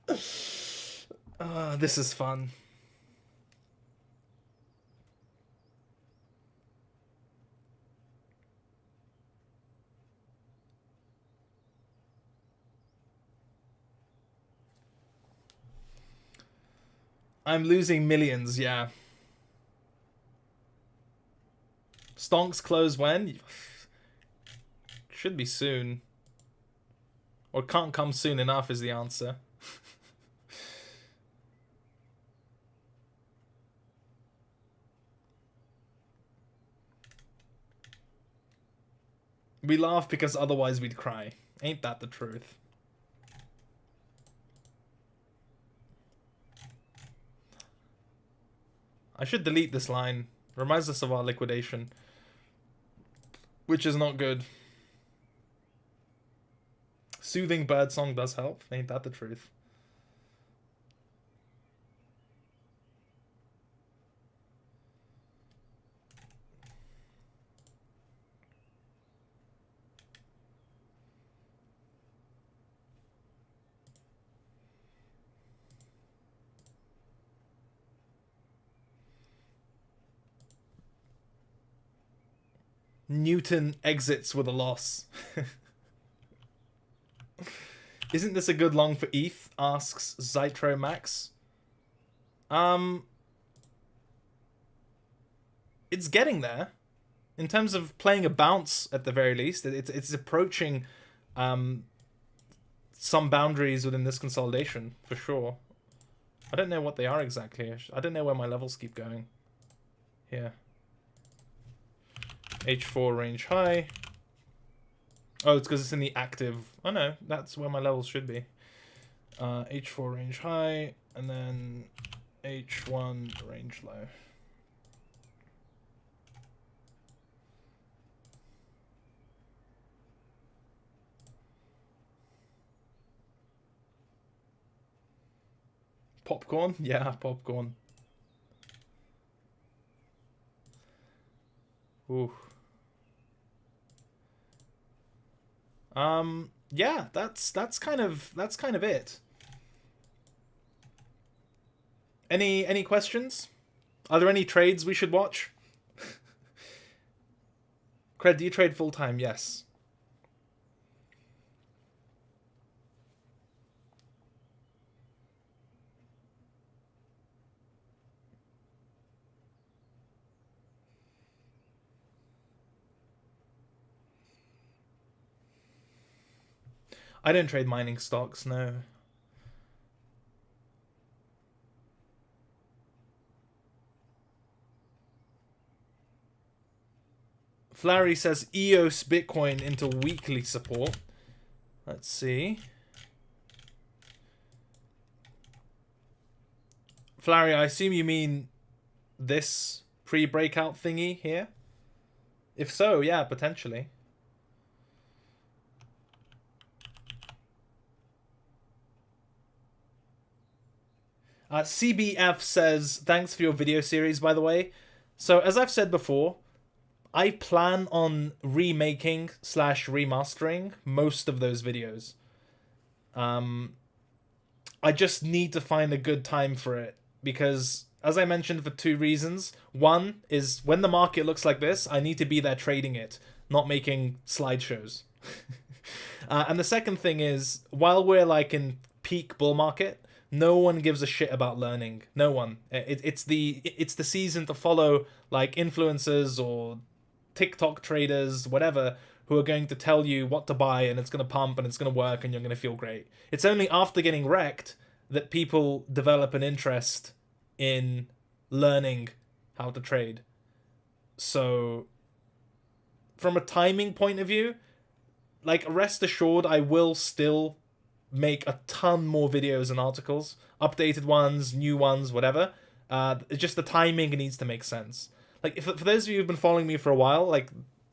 This is fun. I'm losing millions, yeah. Stonks close when? Should be soon. Or can't come soon enough is the answer. We laugh because otherwise we'd cry. Ain't that the truth? I should delete this line. Reminds us of our liquidation. Which is not good. Soothing birdsong does help. Ain't that the truth? Newton exits with a loss. Isn't this a good long for ETH? Asks Zytro Max. It's getting there. In terms of playing a bounce, at the very least. It's approaching some boundaries within this consolidation, for sure. I don't know what they are exactly. I don't know where my levels keep going. Here. H4 range high. Oh, it's because it's in the active. Oh no, that's where my levels should be. H4 range high, and then H1 range low. Popcorn? Yeah, popcorn. Ooh. Yeah, that's kind of it. Any questions? Are there any trades we should watch? Cred, do you trade full time? Yes. I don't trade mining stocks, no. Flary says EOS Bitcoin into weekly support. Let's see. Flary, I assume you mean this pre-breakout thingy here? If so, yeah, potentially. CBF says, thanks for your video series, by the way. So, as I've said before, I plan on remaking / remastering most of those videos. I just need to find a good time for it. Because, as I mentioned, for two reasons. One is, when the market looks like this, I need to be there trading it, not making slideshows. And the second thing is, while we're like in peak bull market, No one gives a shit about learning. No one. It's the season to follow like influencers or TikTok traders, whatever, who are going to tell you what to buy and it's going to pump and it's going to work and you're going to feel great. It's only after getting wrecked that people develop an interest in learning how to trade. So, from a timing point of view, like, rest assured, I will still make a ton more videos and articles, updated ones, new ones, whatever. It's just the timing needs to make sense. Like, for those of you who've been following me for a while, like,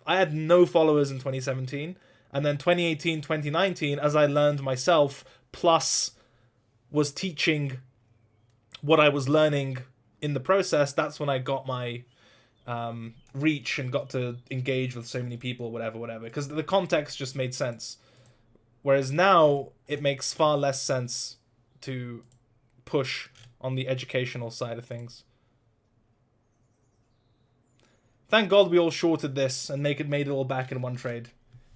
I had no followers in 2017, and then 2018, 2019, as I learned myself, plus was teaching what I was learning in the process, that's when I got my reach and got to engage with so many people, whatever, because the context just made sense. Whereas now, it makes far less sense to push on the educational side of things. Thank God we all shorted this and made it all back in one trade.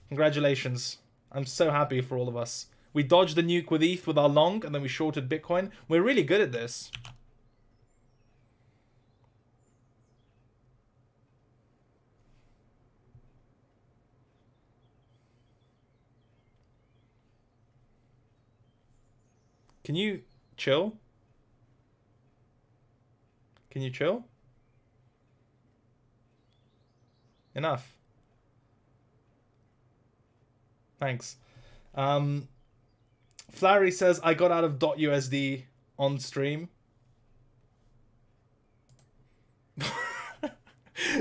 Congratulations. I'm so happy for all of us. We dodged the nuke with ETH with our long, and then we shorted Bitcoin. We're really good at this. Can you chill? Can you chill? Enough. Thanks. Flowery says, I got out of .usd on stream.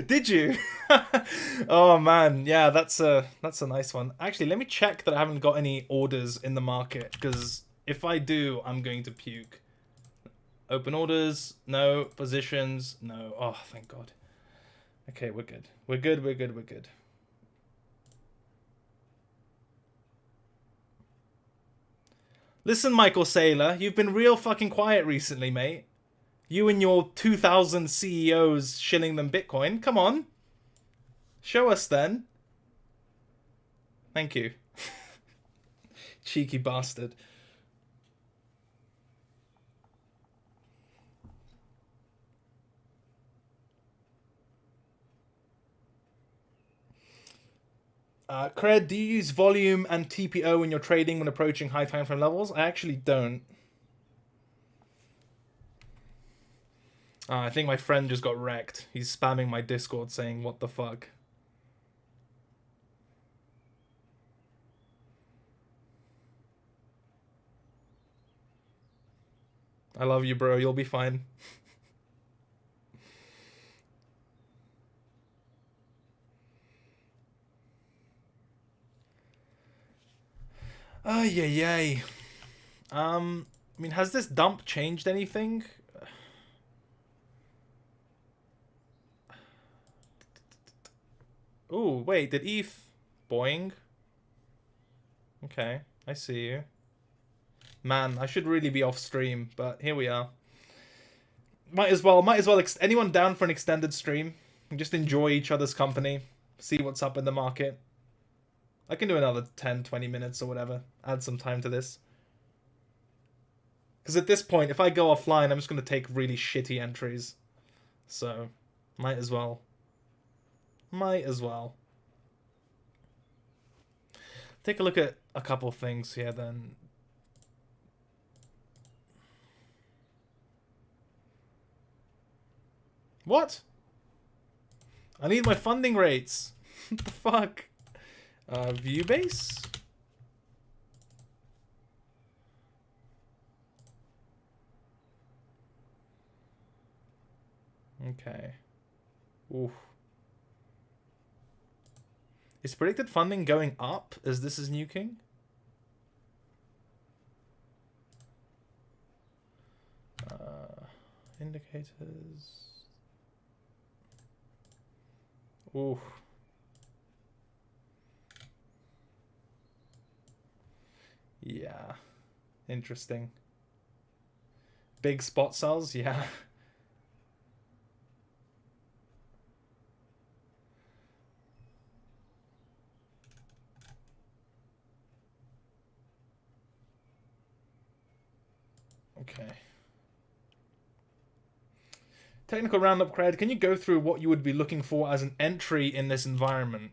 Did you? Oh man, yeah, that's a nice one. Actually, let me check that I haven't got any orders in the market, because if I do, I'm going to puke. Open orders, no. Positions, no. Oh, thank God. Okay, we're good. We're good. Listen, Michael Saylor, you've been real fucking quiet recently, mate. You and your 2,000 CEOs shilling them Bitcoin. Come on. Show us then. Thank you. Cheeky bastard. Cred, do you use volume and TPO when you're trading when approaching high time frame levels? I actually don't. I think my friend just got wrecked. He's spamming my Discord saying, what the fuck? I love you, bro. You'll be fine. Ay. I mean, has this dump changed anything? Ooh, wait, did ETH boing? Okay, I see you. Man, I should really be off stream, but here we are. Might as well, anyone down for an extended stream? Just enjoy each other's company, see what's up in the market. I can do another 10, 20 minutes or whatever. Add some time to this. Because at this point, if I go offline, I'm just going to take really shitty entries. So, might as well. Take a look at a couple things here then. What? I need my funding rates. What the fuck? View base? Okay. Oof. Is predicted funding going up as this is nuking? Indicators. Oof. Yeah. Interesting. Big spot sells? Yeah. Okay. Technical roundup cred. Can you go through what you would be looking for as an entry in this environment?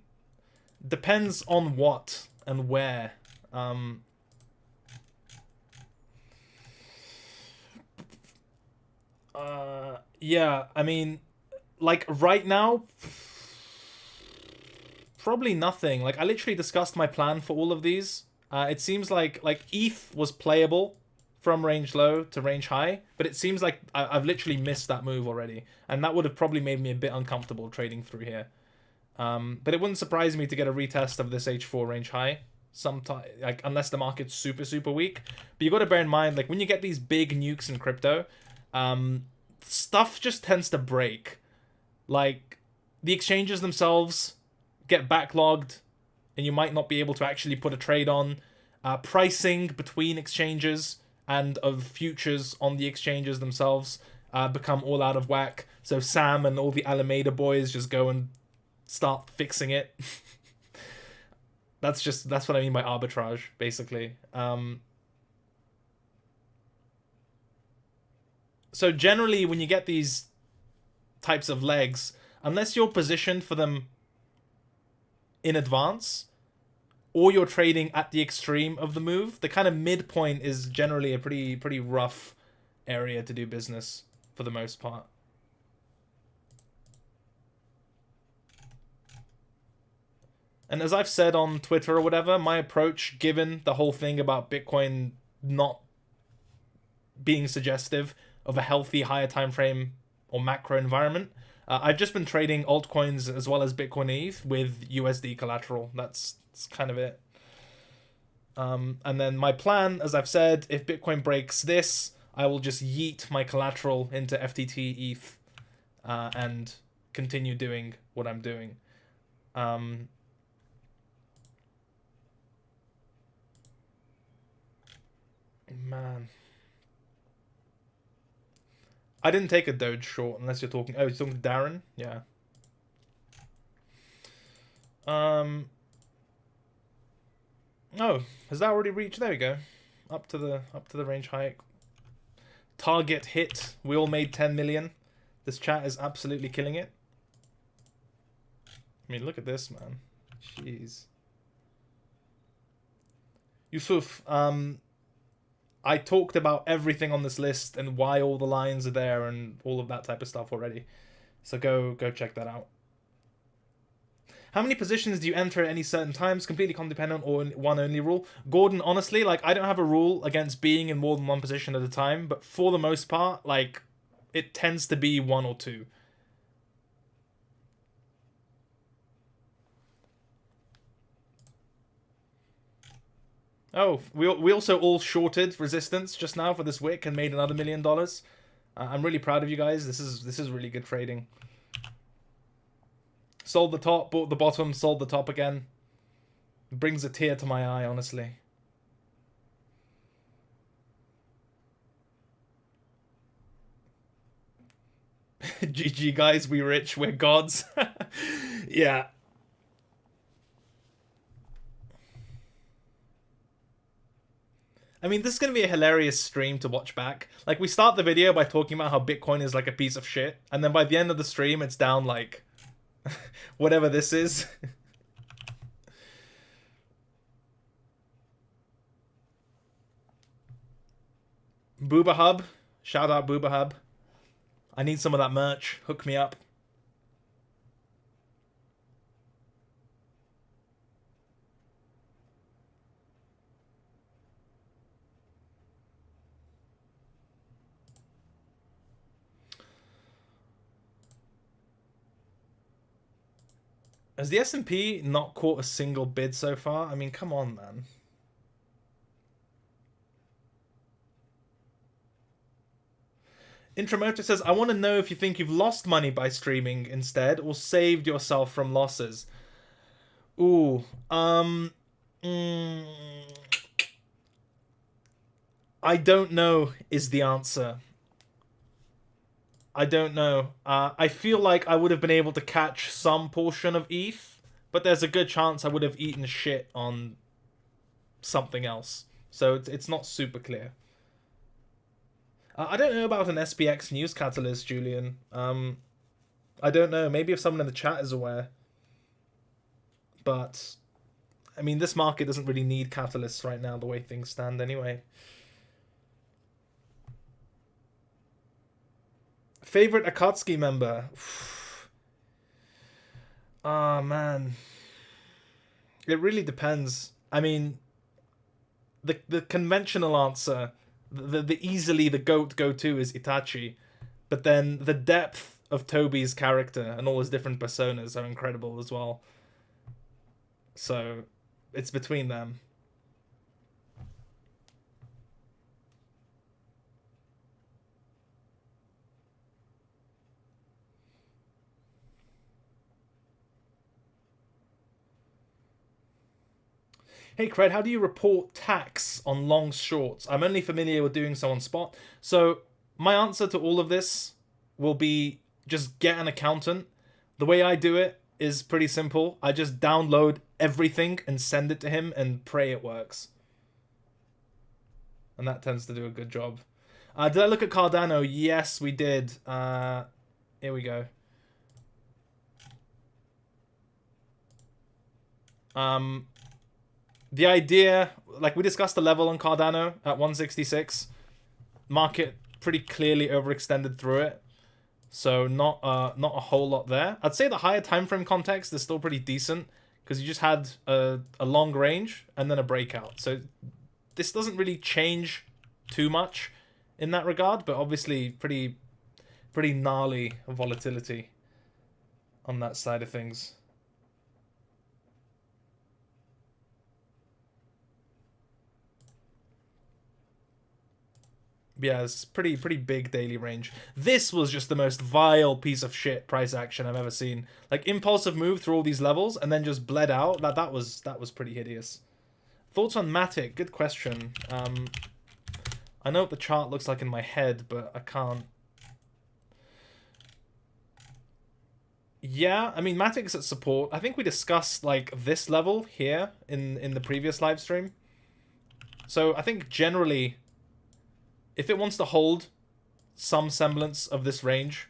Depends on what and where. Yeah, I mean, like right now, probably nothing. Like I literally discussed my plan for all of these. It seems like ETH was playable from range low to range high, but it seems like I've literally missed that move already, and that would have probably made me a bit uncomfortable trading through here. But it wouldn't surprise me to get a retest of this H4 range high sometime, like unless the market's super weak. But you got to bear in mind, like when you get these big nukes in crypto, stuff just tends to break. Like the exchanges themselves get backlogged, and you might not be able to actually put a trade on. Pricing between exchanges and of futures on the exchanges themselves become all out of whack. So Sam and all the Alameda boys just go and start fixing it. That's what I mean by arbitrage, basically. So generally, when you get these types of legs, unless you're positioned for them in advance, or you're trading at the extreme of the move, the kind of midpoint is generally a pretty rough area to do business for the most part. And as I've said on Twitter or whatever, my approach, given the whole thing about Bitcoin not being suggestive of a healthy higher time frame or macro environment, I've just been trading altcoins as well as Bitcoin and ETH with USD collateral. That's kind of it. And then my plan, as I've said, if Bitcoin breaks this, I will just yeet my collateral into FTT ETH and continue doing what I'm doing. Man. I didn't take a Doge short unless you're talking... Oh, you're talking to Darren? Yeah. Oh, has that already reached? There we go. Up to the range high. Target hit. We all made 10 million. This chat is absolutely killing it. I mean, look at this, man. Jeez. Yusuf, I talked about everything on this list and why all the lines are there and all of that type of stuff already. So go check that out. How many positions do you enter at any certain times? Completely dependent on one only rule. Gordon, honestly, like I don't have a rule against being in more than one position at a time, but for the most part, like it tends to be one or two. Oh, we also all shorted resistance just now for this wick and made another $1 million. I'm really proud of you guys. This is really good trading. Sold the top, bought the bottom, sold the top again. Brings a tear to my eye, honestly. GG guys, we rich, we're gods. Yeah. I mean, this is going to be a hilarious stream to watch back. Like, we start the video by talking about how Bitcoin is like a piece of shit, and then by the end of the stream, it's down like whatever this is. Booba Hub. Shout out Booba Hub. I need some of that merch. Hook me up. Has the S&P not caught a single bid so far? I mean, come on, man. Intramotor says, I want to know if you think you've lost money by streaming instead or saved yourself from losses. Ooh. I don't know is the answer. I don't know. I feel like I would have been able to catch some portion of ETH, but there's a good chance I would have eaten shit on something else. So it's not super clear. I don't know about an SPX news catalyst, Julian. I don't know. Maybe if someone in the chat is aware. But, I mean, this market doesn't really need catalysts right now, the way things stand anyway. Favorite Akatsuki member? Ah, man. It really depends. I mean, the conventional answer, the easily the GOAT go-to is Itachi. But then the depth of Toby's character and all his different personas are incredible as well. So, it's between them. Hey Cred, how do you report tax on long shorts? I'm only familiar with doing so on spot. So my answer to all of this will be just get an accountant. The way I do it is pretty simple. I just download everything and send it to him and pray it works. And that tends to do a good job. Did I look at Cardano? Yes, we did. Here we go. The idea, like we discussed the level on Cardano at 166. Market pretty clearly overextended through it. So not a whole lot there. I'd say the higher time frame context is still pretty decent because you just had a long range and then a breakout. So this doesn't really change too much in that regard, but obviously pretty gnarly volatility on that side of things. Yeah, it's pretty big daily range. This was just the most vile piece of shit price action I've ever seen. Like impulsive move through all these levels and then just bled out. That was pretty hideous. Thoughts on Matic? Good question. I know what the chart looks like in my head, but I can't. Yeah, I mean Matic's at support. I think we discussed like this level here in the previous live stream. So I think generally, if it wants to hold some semblance of this range,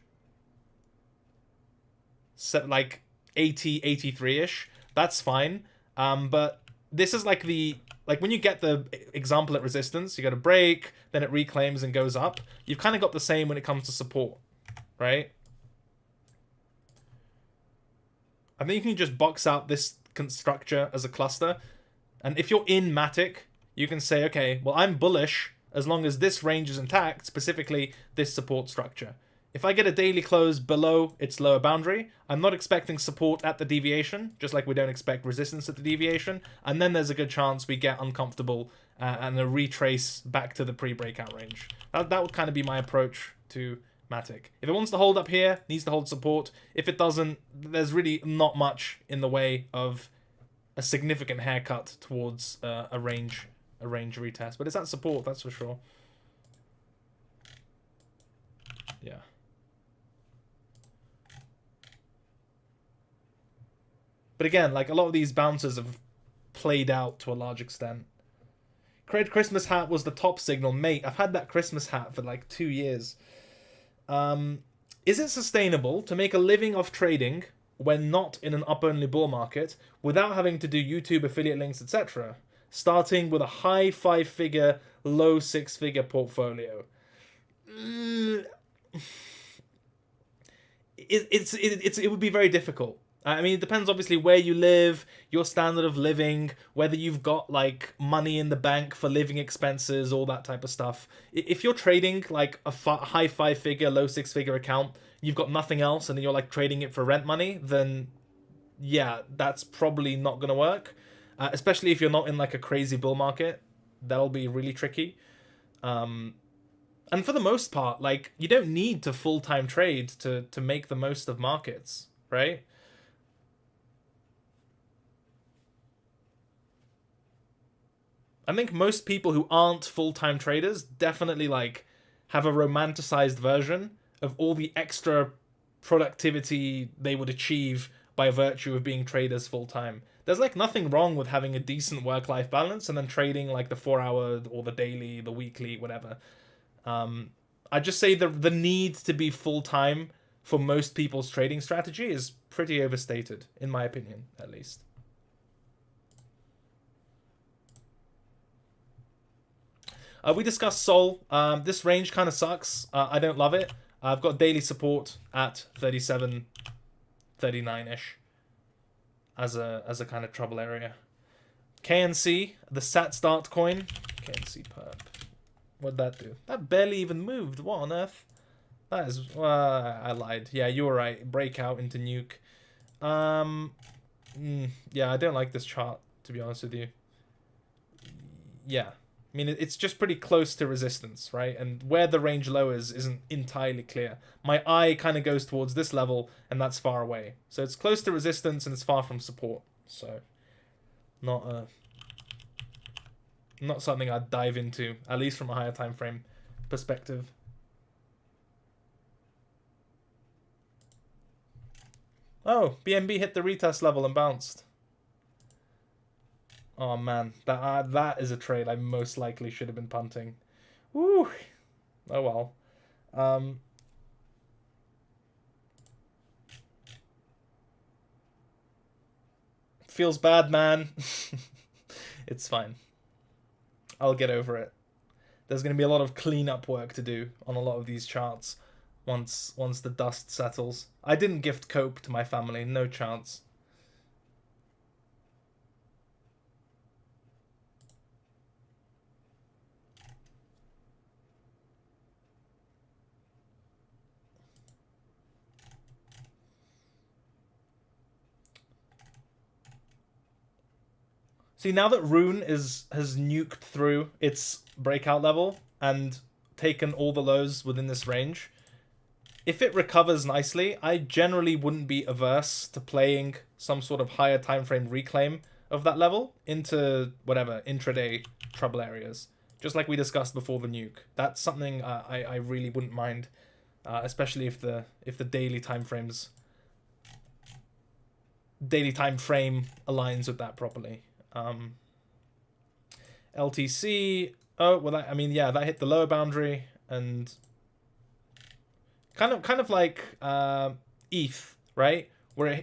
like 80, 83-ish, that's fine. But this is like when you get the example at resistance, you got a break, then it reclaims and goes up. You've kind of got the same when it comes to support, right? I think you can just box out this structure as a cluster. And if you're in Matic, you can say, okay, well, I'm bullish as long as this range is intact, specifically this support structure. If I get a daily close below its lower boundary, I'm not expecting support at the deviation, just like we don't expect resistance at the deviation, and then there's a good chance we get uncomfortable and a retrace back to the pre-breakout range. That would kind of be my approach to Matic. If it wants to hold up here, needs to hold support. If it doesn't, there's really not much in the way of a significant haircut towards a range retest, but it's at support, that's for sure. Yeah. But again, like a lot of these bounces have played out to a large extent. Craig Christmas hat was the top signal. Mate, I've had that Christmas hat for like 2 years. Is it sustainable to make a living off trading when not in an up-only bull market without having to do YouTube affiliate links, etc.? Starting with a high 5-figure, low 6-figure portfolio. It would be very difficult. I mean, it depends obviously where you live, your standard of living, whether you've got like money in the bank for living expenses, all that type of stuff. If you're trading like a high 5-figure, low 6-figure account, you've got nothing else, and then you're like trading it for rent money, then yeah, that's probably not going to work. Especially if you're not in like a crazy bull market, that'll be really tricky. And for the most part, like you don't need to full-time trade to make the most of markets, right? I think most people who aren't full-time traders definitely like have a romanticized version of all the extra productivity they would achieve by virtue of being traders full-time. There's like nothing wrong with having a decent work-life balance and then trading like the 4-hour or the daily, the weekly, whatever. I just say the need to be full-time for most people's trading strategy is pretty overstated, in my opinion, at least. We discussed Sol. This range kind of sucks. I don't love it. I've got daily support at 37, 39-ish as a kind of trouble area. KNC, the sat start coin. KNC perp. What'd that do? That barely even moved. What on earth? That is... I lied. Yeah, you were right. Breakout into nuke. Yeah, I don't like this chart, to be honest with you. Yeah. I mean, it's just pretty close to resistance, right? And where the range lowers isn't entirely clear. My eye kind of goes towards this level, and that's far away. So it's close to resistance, and it's far from support. So, not something I'd dive into, at least from a higher time frame perspective. Oh, BNB hit the retest level and bounced. Oh man, that is a trade I most likely should have been punting. Woo. Oh well. Feels bad, man. It's fine. I'll get over it. There's going to be a lot of cleanup work to do on a lot of these charts once the dust settles. I didn't gift cope to my family, no chance. See, now that RUNE has nuked through its breakout level and taken all the lows within this range, if it recovers nicely, I generally wouldn't be averse to playing some sort of higher time frame reclaim of that level into whatever intraday trouble areas, just like we discussed before the nuke. That's something I really wouldn't mind, especially if the daily time frame aligns with that properly. LTC. Oh well, I mean, yeah, that hit the lower boundary and kind of like ETH, right? Where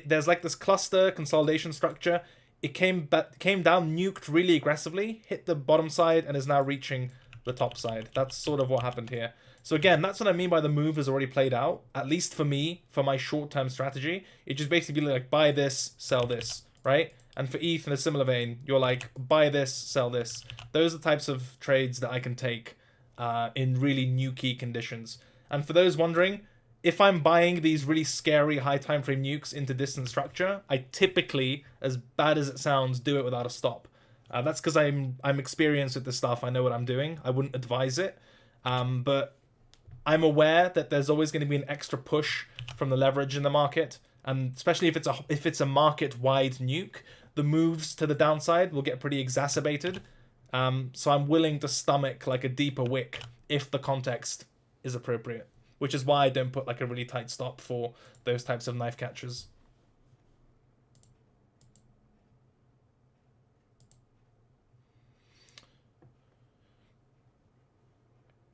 there's like this cluster consolidation structure. It came down, nuked really aggressively, hit the bottom side, and is now reaching the top side. That's sort of what happened here. So again, that's what I mean by the move has already played out. At least for me, for my short-term strategy, it just basically like buy this, sell this, right? And for ETH in a similar vein, you're like, buy this, sell this. Those are the types of trades that I can take in really nukey conditions. And for those wondering, if I'm buying these really scary high time frame nukes into distant structure, I typically, as bad as it sounds, do it without a stop. That's because I'm experienced with this stuff. I know what I'm doing. I wouldn't advise it. But I'm aware that there's always going to be an extra push from the leverage in the market. And especially if it's a market-wide nuke, the moves to the downside will get pretty exacerbated. So I'm willing to stomach like a deeper wick if the context is appropriate, which is why I don't put like a really tight stop for those types of knife catchers.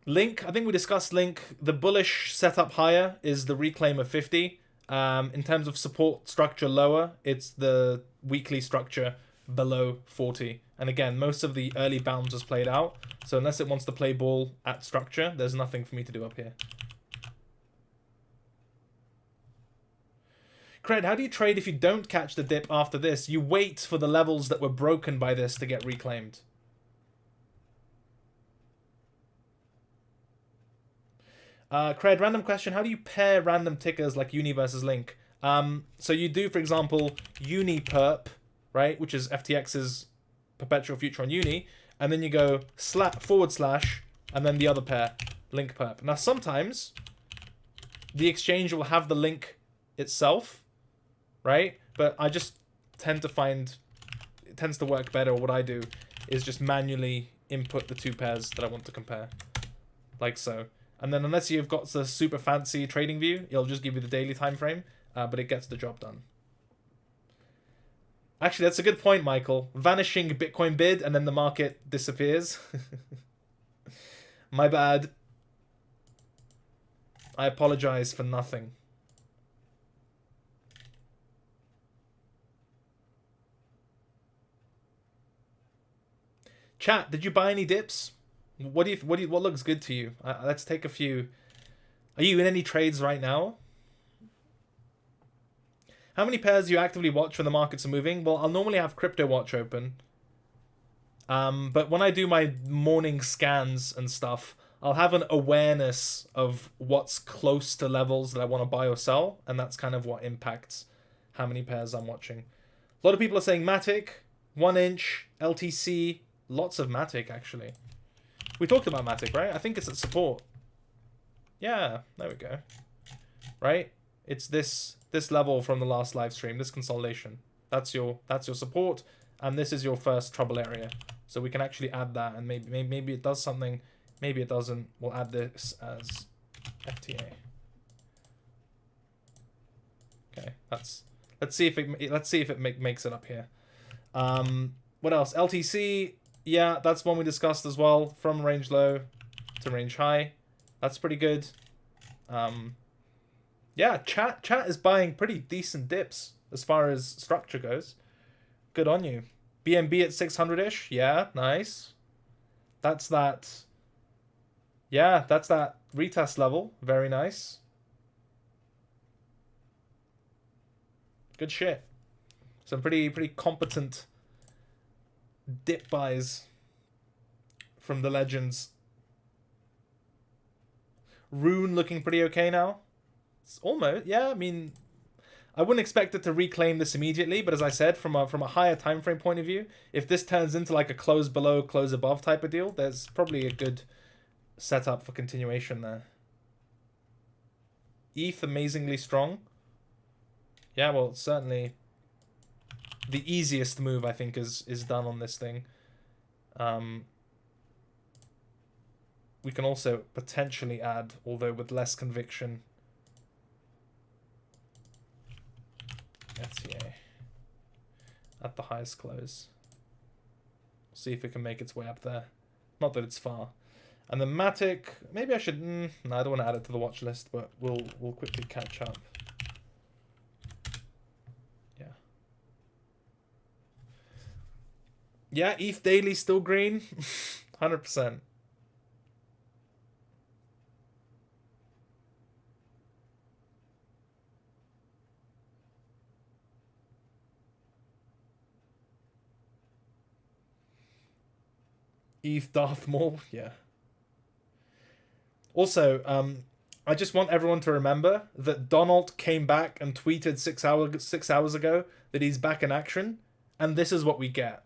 Link, I think we discussed Link. The bullish setup higher is the reclaim of 50. In terms of support structure lower, it's the weekly structure below 40. And again, most of the early bounds was played out. So unless it wants to play ball at structure, there's nothing for me to do up here. Cred, how do you trade if you don't catch the dip after this? You wait for the levels that were broken by this to get reclaimed. Cred, random question. How do you pair random tickers like Uni versus Link? So you do, for example, Uni perp, right? Which is FTX's perpetual future on Uni. And then you go / and then the other pair, Link perp. Now, sometimes the exchange will have the link itself, right? But I just tend to find it tends to work better. What I do is just manually input the two pairs that I want to compare, like so. And then unless you've got the super fancy trading view, it'll just give you the daily time frame, but it gets the job done. Actually, that's a good point, Michael. Vanishing Bitcoin bid and then the market disappears. My bad. I apologize for nothing. Chat, did you buy any dips? What looks good to you? Let's take a few. Are you in any trades right now? How many pairs do you actively watch when the markets are moving? Well, I'll normally have Crypto Watch open. But when I do my morning scans and stuff, I'll have an awareness of what's close to levels that I want to buy or sell, and that's kind of what impacts how many pairs I'm watching. A lot of people are saying Matic, 1 inch, LTC, lots of Matic actually. We talked about Matic, right? I think it's at support. Yeah, there we go. Right? It's this level from the last live stream, this consolidation. That's your support, and this is your first trouble area. So we can actually add that, and maybe it does something, maybe it doesn't. We'll add this as FTA. Okay, let's see if it makes it up here. What else? LTC, yeah, that's one we discussed as well. From range low to range high, that's pretty good. Yeah, chat is buying pretty decent dips as far as structure goes. Good on you. BNB at 600-ish. Yeah, nice. That's that. Yeah, that's that retest level. Very nice. Good shit. Some pretty competent dip buys from the legends. RUNE looking pretty okay now. It's almost, yeah, I mean, I wouldn't expect it to reclaim this immediately, but as I said, from a higher time frame point of view, if this turns into like a close below, close above type of deal, there's probably a good setup for continuation there. ETH amazingly strong. Yeah, well, certainly the easiest move I think is done on this thing. We can also potentially add, although with less conviction, FTA at the highest close. See if it can make its way up there. Not that it's far. And the Matic, maybe I should. No, I don't want to add it to the watch list, but we'll quickly catch up. Yeah. Yeah, ETH daily still green, 100%. ETH Darth Maul, yeah. Also, I just want everyone to remember that Donald came back and tweeted 6 hours ago that he's back in action, and this is what we get.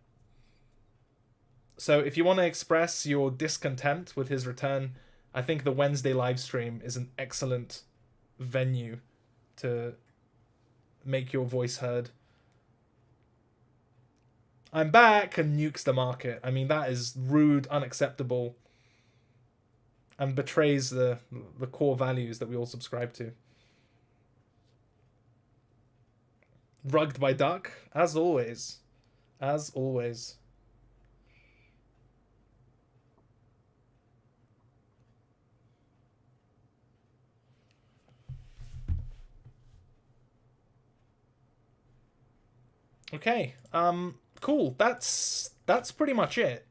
So if you want to express your discontent with his return, I think the Wednesday live stream is an excellent venue to make your voice heard. I'm back, and nukes the market. I mean, that is rude, unacceptable, and betrays the core values that we all subscribe to. Rugged by Duck, as always. As always. Okay, cool. That's pretty much it.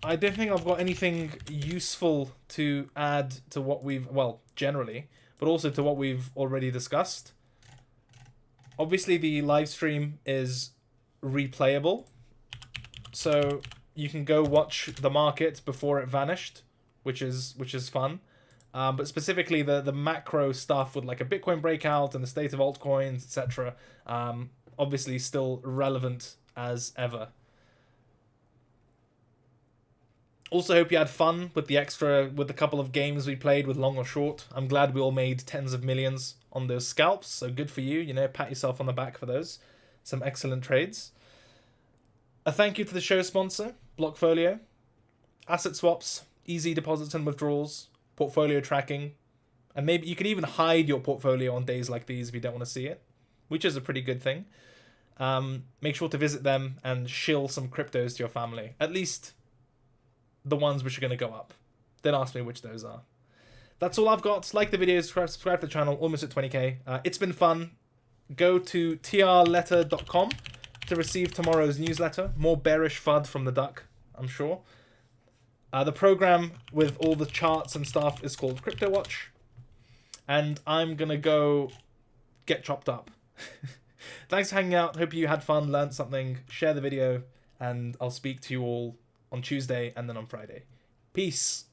I don't think I've got anything useful to add to what we've, well, generally, but also to what we've already discussed. Obviously, the live stream is replayable, so you can go watch the market before it vanished, which is fun. But specifically the macro stuff with like a Bitcoin breakout and the state of altcoins, etc. Obviously still relevant as ever. Also hope you had fun with the couple of games we played with long or short. I'm glad we all made tens of millions on those scalps, so good for you. You know, pat yourself on the back for those. Some excellent trades. A thank you to the show sponsor, Blockfolio. Asset swaps, easy deposits and withdrawals, portfolio tracking, and maybe you can even hide your portfolio on days like these if you don't want to see it, which is a pretty good thing. Make sure to visit them and shill some cryptos to your family, at least the ones which are going to go up. Don't ask me which those are. that's all I've got. Like the video, subscribe to the channel. Almost at 20k. It's been fun. Go to trletter.com to receive tomorrow's newsletter. More bearish FUD from the duck, I'm sure. The program with all the charts and stuff is called Crypto Watch. And I'm going to go get chopped up. Thanks for hanging out. Hope you had fun, learned something. Share the video, and I'll speak to you all on Tuesday and then on Friday. Peace.